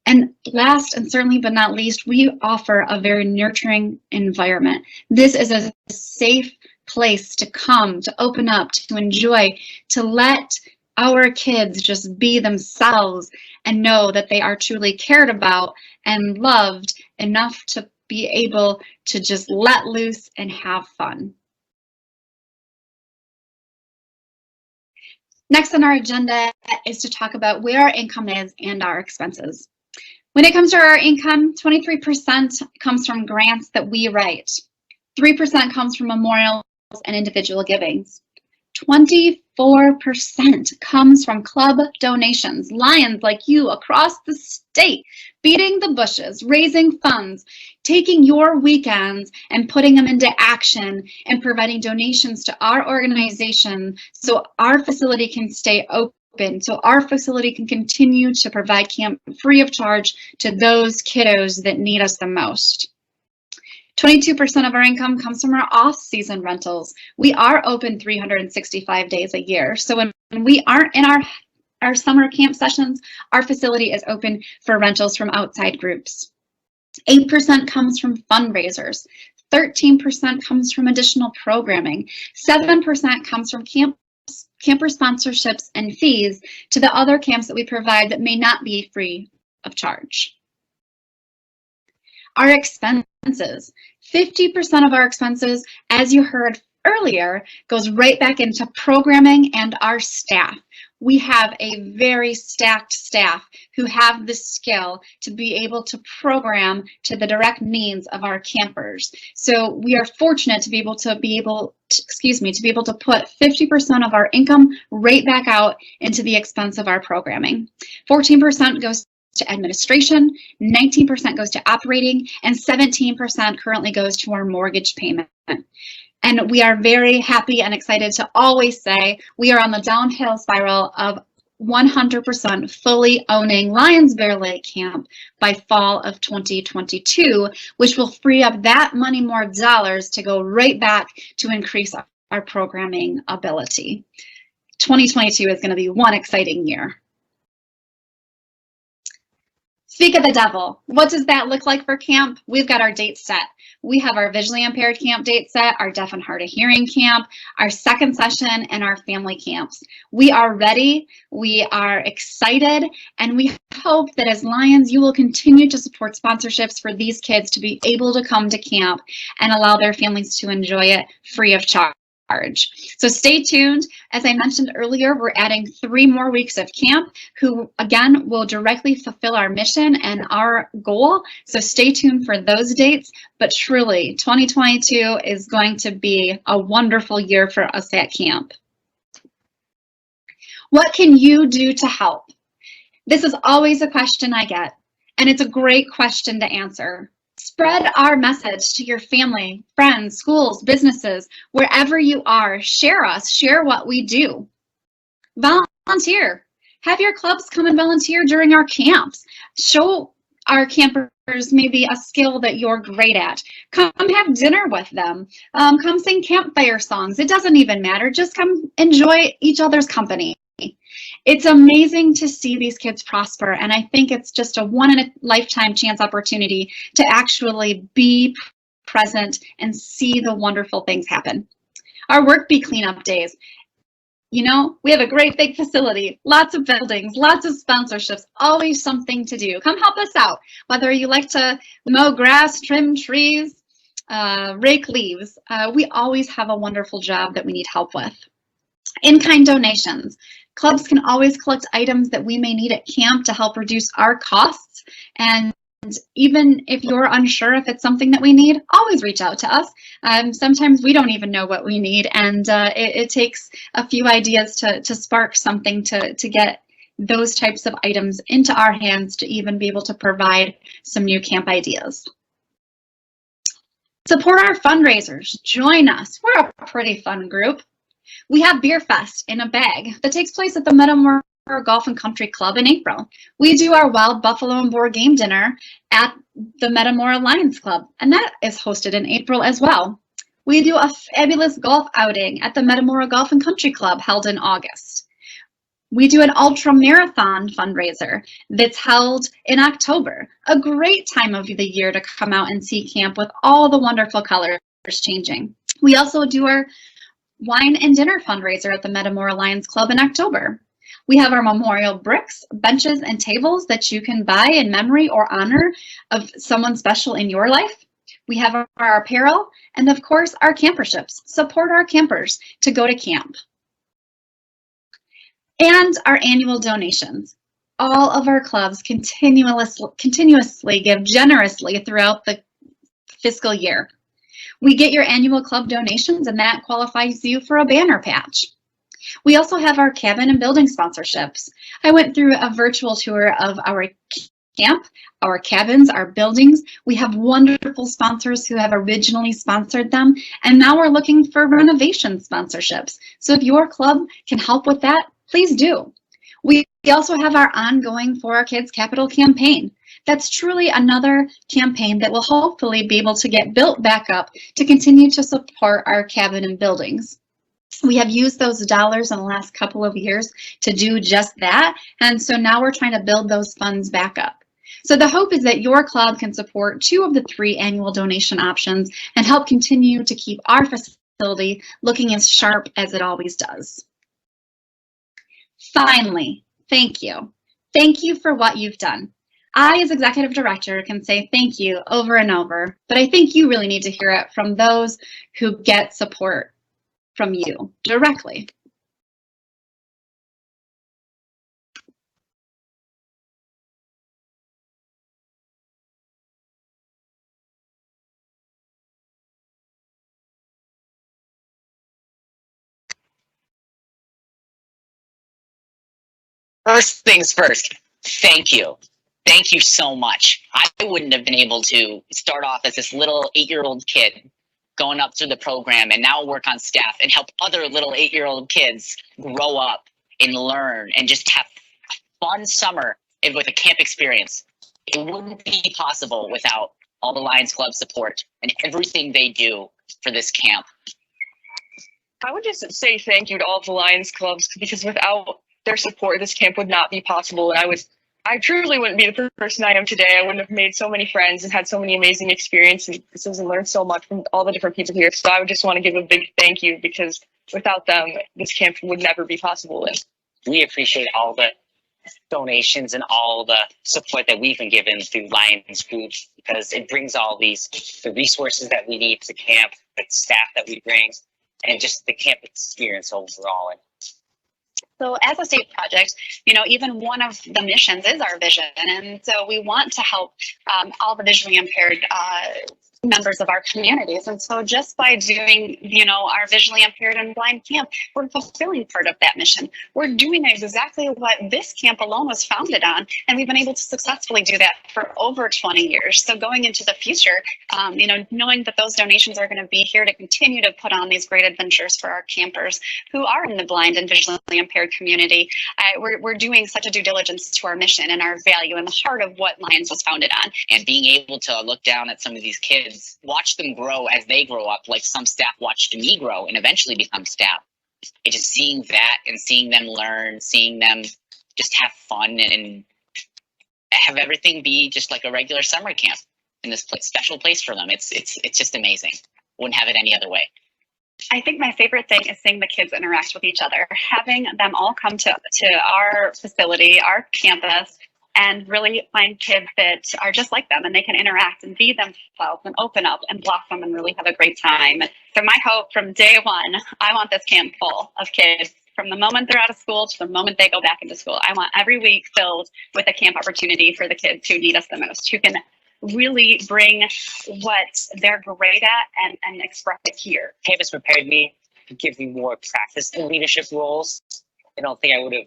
And last and certainly but not least, we offer a very nurturing environment. This is a safe place to come, to open up, to enjoy, to let our kids just be themselves and know that they are truly cared about and loved enough to be able to just let loose and have fun. Next on our agenda is to talk about where our income is and our expenses. When it comes to our income, 23% comes from grants that we write. 3% comes from memorials and individual givings. 24% comes from club donations, Lions like you across the state, beating the bushes, raising funds, taking your weekends and putting them into action and providing donations to our organization so our facility can stay open, so our facility can continue to provide camp free of charge to those kiddos that need us the most. 22% of our income comes from our off-season rentals. We are open 365 days a year. So when we aren't in our summer camp sessions, our facility is open for rentals from outside groups. 8% comes from fundraisers. 13% comes from additional programming. 7% comes from camper sponsorships and fees to the other camps that we provide that may not be free of charge. Our expenses, 50% of our expenses, as you heard earlier, goes right back into programming and our staff. We have a very stacked staff who have the skill to be able to program to the direct needs of our campers. So we are fortunate to be able to put 50% of our income right back out into the expense of our programming. 14% goes to administration, 19% goes to operating, and 17% currently goes to our mortgage payment. And we are very happy and excited to always say we are on the downhill spiral of 100% fully owning Lions Bear Lake Camp by fall of 2022, which will free up that money, more dollars, to go right back to increase our programming ability. 2022 is going to be one exciting year. Speak of the devil, what does that look like for camp? We've got our dates set. We have our visually impaired camp date set, our deaf and hard of hearing camp, our second session, and our family camps. We are ready, we are excited, and we hope that as Lions, you will continue to support sponsorships for these kids to be able to come to camp and allow their families to enjoy it free of charge. So stay tuned. As I mentioned earlier, we're adding 3 more weeks of camp, who again will directly fulfill our mission and our goal. So stay tuned for those dates. But truly, 2022 is going to be a wonderful year for us at camp. What can you do to help? This is always a question I get, and it's a great question to answer. Spread our message to your family, friends, schools, businesses, wherever you are. Share us, share what we do. Volunteer. Have your clubs come and volunteer during our camps. Show our campers maybe a skill that you're great at. Come have dinner with them. Come sing campfire songs. It doesn't even matter. Just come enjoy each other's company. It's amazing to see these kids prosper, and I think it's just a one-in-a-lifetime chance opportunity to actually be present and see the wonderful things happen. Our work bee cleanup days. You know, we have a great big facility, lots of buildings, lots of sponsorships, always something to do. Come help us out, whether you like to mow grass, trim trees, rake leaves. We always have a wonderful job that we need help with. In-kind donations. Clubs can always collect items that we may need at camp to help reduce our costs. And even if you're unsure if it's something that we need, always reach out to us. Sometimes we don't even know what we need, and it takes a few ideas to spark something to get those types of items into our hands to even be able to provide some new camp ideas. Support our fundraisers. Join us. We're a pretty fun group. We have Beer Fest in a Bag that takes place at the Metamora Golf and Country Club in April. We do our Wild Buffalo and Boar Game Dinner at the Metamora Lions Club, and that is hosted in April as well. We do a fabulous golf outing at the Metamora Golf and Country Club held in August. We do an ultra marathon fundraiser that's held in October, a great time of the year to come out and see camp with all the wonderful colors changing. We also do our wine and dinner fundraiser at the Metamora Lions Club in October. We have our memorial bricks, benches, and tables that you can buy in memory or honor of someone special in your life. We have our apparel and, of course, our camperships. Support our campers to go to camp. And our annual donations. All of our clubs continuously give generously throughout the fiscal year. We get your annual club donations, and that qualifies you for a banner patch. We also have our cabin and building sponsorships. I went through a virtual tour of our camp, our cabins, our buildings. We have wonderful sponsors who have originally sponsored them, and now we're looking for renovation sponsorships. So if your club can help with that, please do. We also have our ongoing For Our Kids Capital campaign. That's truly another campaign that will hopefully be able to get built back up to continue to support our cabin and buildings. We have used those dollars in the last couple of years to do just that, and so now we're trying to build those funds back up. So the hope is that your club can support 2 of the 3 annual donation options and help continue to keep our facility looking as sharp as it always does. Finally, thank you. Thank you for what you've done. I, as executive director, can say thank you over and over, but I think you really need to hear it from those who get support from you directly. First things first, thank you. Thank you so much. I wouldn't have been able to start off as this little 8-year-old kid going up through the program and now work on staff and help other little 8-year-old kids grow up and learn and just have a fun summer with a camp experience. It wouldn't be possible without all the Lions Club support and everything they do for this camp. I would just say thank you to all the Lions Clubs, because without their support, this camp would not be possible. And I truly wouldn't be the person I am today. I wouldn't have made so many friends and had so many amazing experiences and learned so much from all the different people here. So I would just want to give a big thank you, because without them, this camp would never be possible. And we appreciate all the donations and all the support that we've been given through Lions Group, because it brings all the resources that we need to camp, the staff that we bring, and just the camp experience overall. So as a state project, even one of the missions is our vision. And so we want to help all the visually impaired members of our communities. And so just by doing, our visually impaired and blind camp, we're fulfilling part of that mission. We're doing exactly what this camp alone was founded on. And we've been able to successfully do that for over 20 years. So going into the future, knowing that those donations are going to be here to continue to put on these great adventures for our campers who are in the blind and visually impaired community, we're doing such a due diligence to our mission and our value and the heart of what Lions was founded on. And being able to look down at some of these kids, watch them grow as they grow up, like some staff watched me grow and eventually become staff. And just seeing that and seeing them learn, seeing them just have fun and have everything be just like a regular summer camp in this special place for them. It's just amazing. Wouldn't have it any other way. I think my favorite thing is seeing the kids interact with each other, having them all come to our facility, our campus, and really find kids that are just like them and they can interact and be themselves and open up and blossom and really have a great time. So my hope from day one, I want this camp full of kids from the moment they're out of school to the moment they go back into school. I want every week filled with a camp opportunity for the kids who need us the most, who can really bring what they're great at and express it here. Camp has prepared me to give me more practice in leadership roles. I don't think I would have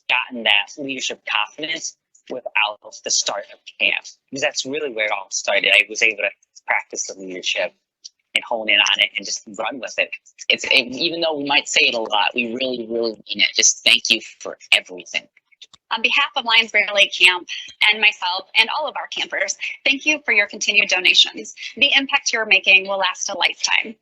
gotten that leadership confidence without the start of camp, because that's really where it all started. I was able to practice the leadership and hone in on it and just run with it. Even though we might say it a lot, we really, really mean it. Just thank you for everything. On behalf of Lions Bear Lake Camp and myself and all of our campers, thank you for your continued donations. The impact you're making will last a lifetime.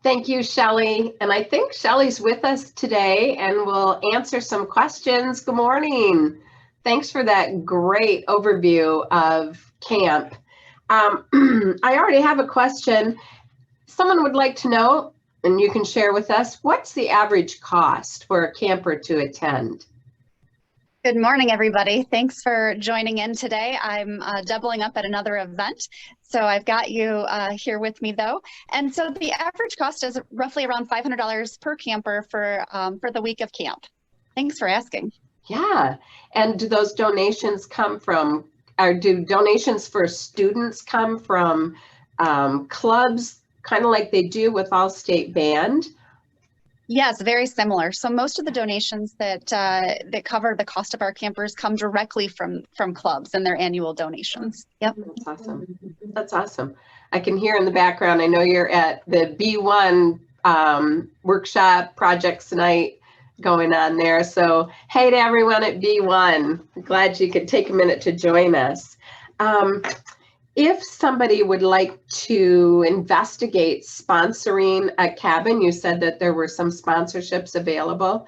Thank you, Shelley. And I think Shelley's with us today and will answer some questions. Good morning. Thanks for that great overview of camp. I already have a question. Someone would like to know, and you can share with us, what's the average cost for a camper to attend? Good morning, everybody. Thanks for joining in today. I'm doubling up at another event, so I've got you here with me, though. And so the average cost is roughly around $500 per camper for the week of camp. Thanks for asking. Yeah, and do those donations come from, or do donations for students come from clubs, kind of like they do with All-State Band? Yes, very similar. So most of the donations that cover the cost of our campers come directly from clubs and their annual donations. Yep. That's awesome. That's awesome. I can hear in the background, I know you're at the B1 workshop projects night going on there. So hey to everyone at B1. Glad you could take a minute to join us. If somebody would like to investigate sponsoring a cabin, you said that there were some sponsorships available.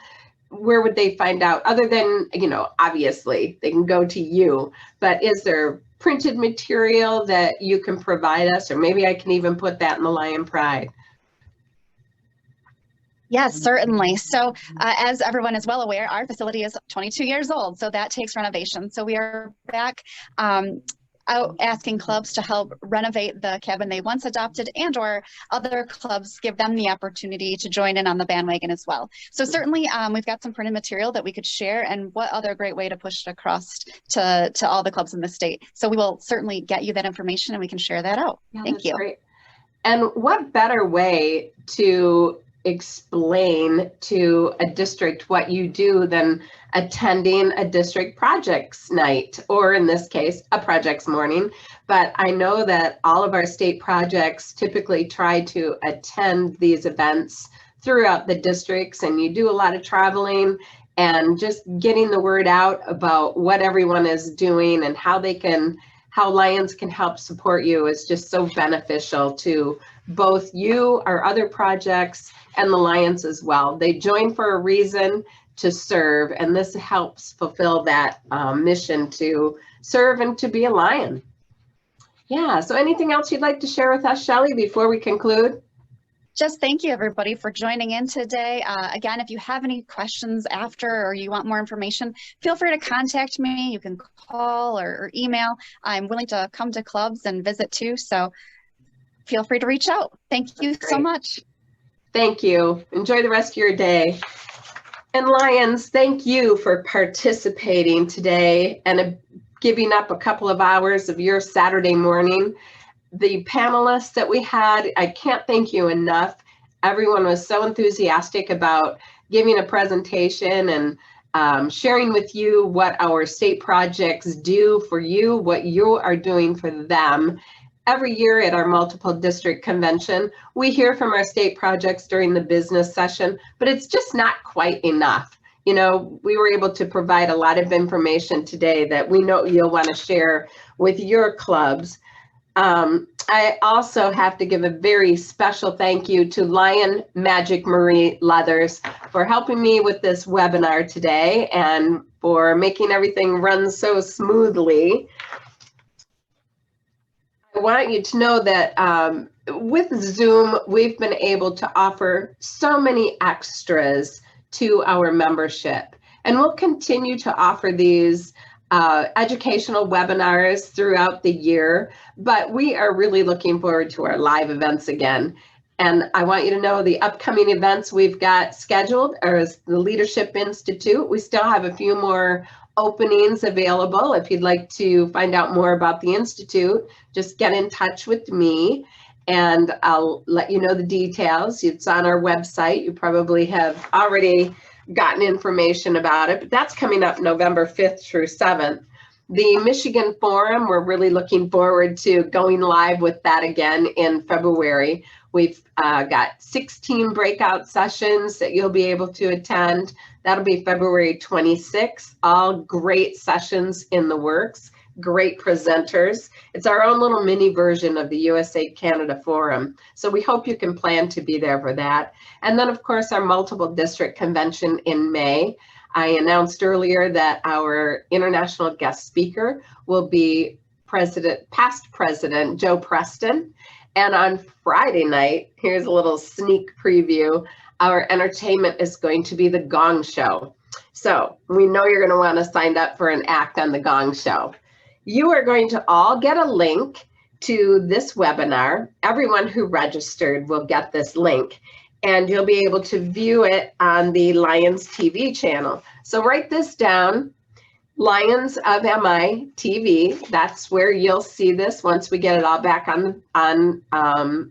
Where would they find out? Other than, you know, obviously they can go to you, but is there printed material that you can provide us? Or maybe I can even put that in the Lion Pride. Yes, certainly. So as everyone is well aware, our facility is 22 years old, so that takes renovation. So we are back out asking clubs to help renovate the cabin they once adopted, and or other clubs give them the opportunity to join in on the bandwagon as well. So certainly we've got some printed material that we could share, and what other great way to push it across to all the clubs in the state. So we will certainly get you that information and we can share that out. Yeah, Thank you. Great. And what better way to explain to a district what you do than attending a district projects night, or in this case, a projects morning. But I know that all of our state projects typically try to attend these events throughout the districts, and you do a lot of traveling and just getting the word out about what everyone is doing and how Lions can help support you is just so beneficial to both you, our other projects, and the Lions as well. They join for a reason, to serve, and this helps fulfill that mission to serve and to be a Lion. Yeah, so anything else you'd like to share with us, Shelley, before we conclude? Just thank you, everybody, for joining in today. Again, if you have any questions after or you want more information, feel free to contact me. You can call or email. I'm willing to come to clubs and visit too, so feel free to reach out. Thank you so much. Thank you. Enjoy the rest of your day. And Lions, thank you for participating today and giving up a couple of hours of your Saturday morning. The panelists that we had, I can't thank you enough. Everyone was so enthusiastic about giving a presentation and sharing with you what our state projects do for you, what you are doing for them. Every year at our multiple district convention, we hear from our state projects during the business session, but it's just not quite enough. You know, we were able to provide a lot of information today that we know you'll want to share with your clubs. I also have to give a very special thank you to Lion Magic Marie Leathers for helping me with this webinar today and for making everything run so smoothly. I want you to know that with Zoom, we've been able to offer so many extras to our membership, and we'll continue to offer these educational webinars throughout the year, but we are really looking forward to our live events again. And I want you to know the upcoming events we've got scheduled are the Leadership Institute. We still have a few more openings available. If you'd like to find out more about the Institute, just get in touch with me and I'll let you know the details. It's on our website. You probably have already gotten information about it, but that's coming up November 5th through 7th. The Michigan Forum, we're really looking forward to going live with that again in February. We've got 16 breakout sessions that you'll be able to attend. That'll be February 26th. All great sessions in the works, great presenters. It's our own little mini version of the USA Canada Forum. So we hope you can plan to be there for that. And then of course our multiple district convention in May. I announced earlier that our international guest speaker will be past President Joe Preston. And on Friday night, here's a little sneak preview, our entertainment is going to be the Gong Show. So we know you're going to want to sign up for an act on the Gong Show. You are going to all get a link to this webinar. Everyone who registered will get this link, and you'll be able to view it on the Lions TV channel. So write this down, Lions of MI TV. That's where you'll see this once we get it all back on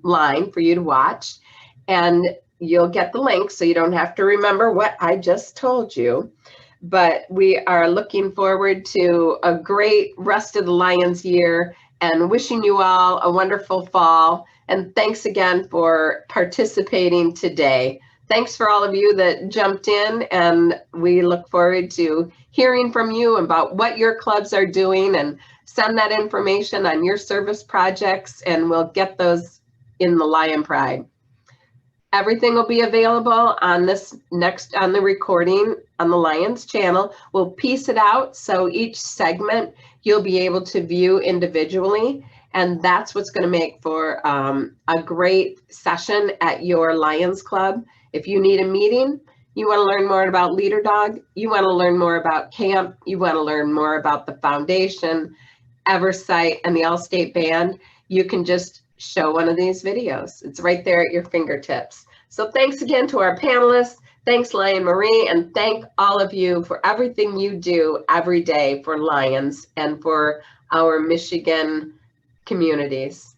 line for you to watch. And you'll get the link so you don't have to remember what I just told you. But we are looking forward to a great rest of the Lions year and wishing you all a wonderful fall. And thanks again for participating today. Thanks for all of you that jumped in, and we look forward to hearing from you about what your clubs are doing, and send that information on your service projects and we'll get those in the Lion Pride. Everything will be available on the recording on the Lions channel. We'll piece it out so each segment you'll be able to view individually. And that's what's going to make for a great session at your Lions Club. If you need a meeting, you want to learn more about Leader Dog, you want to learn more about camp, you want to learn more about the foundation, Eversight, and the All-State Band, you can just show one of these videos. It's right there at your fingertips. So thanks again to our panelists. Thanks, Lion Marie, and thank all of you for everything you do every day for Lions and for our Michigan communities.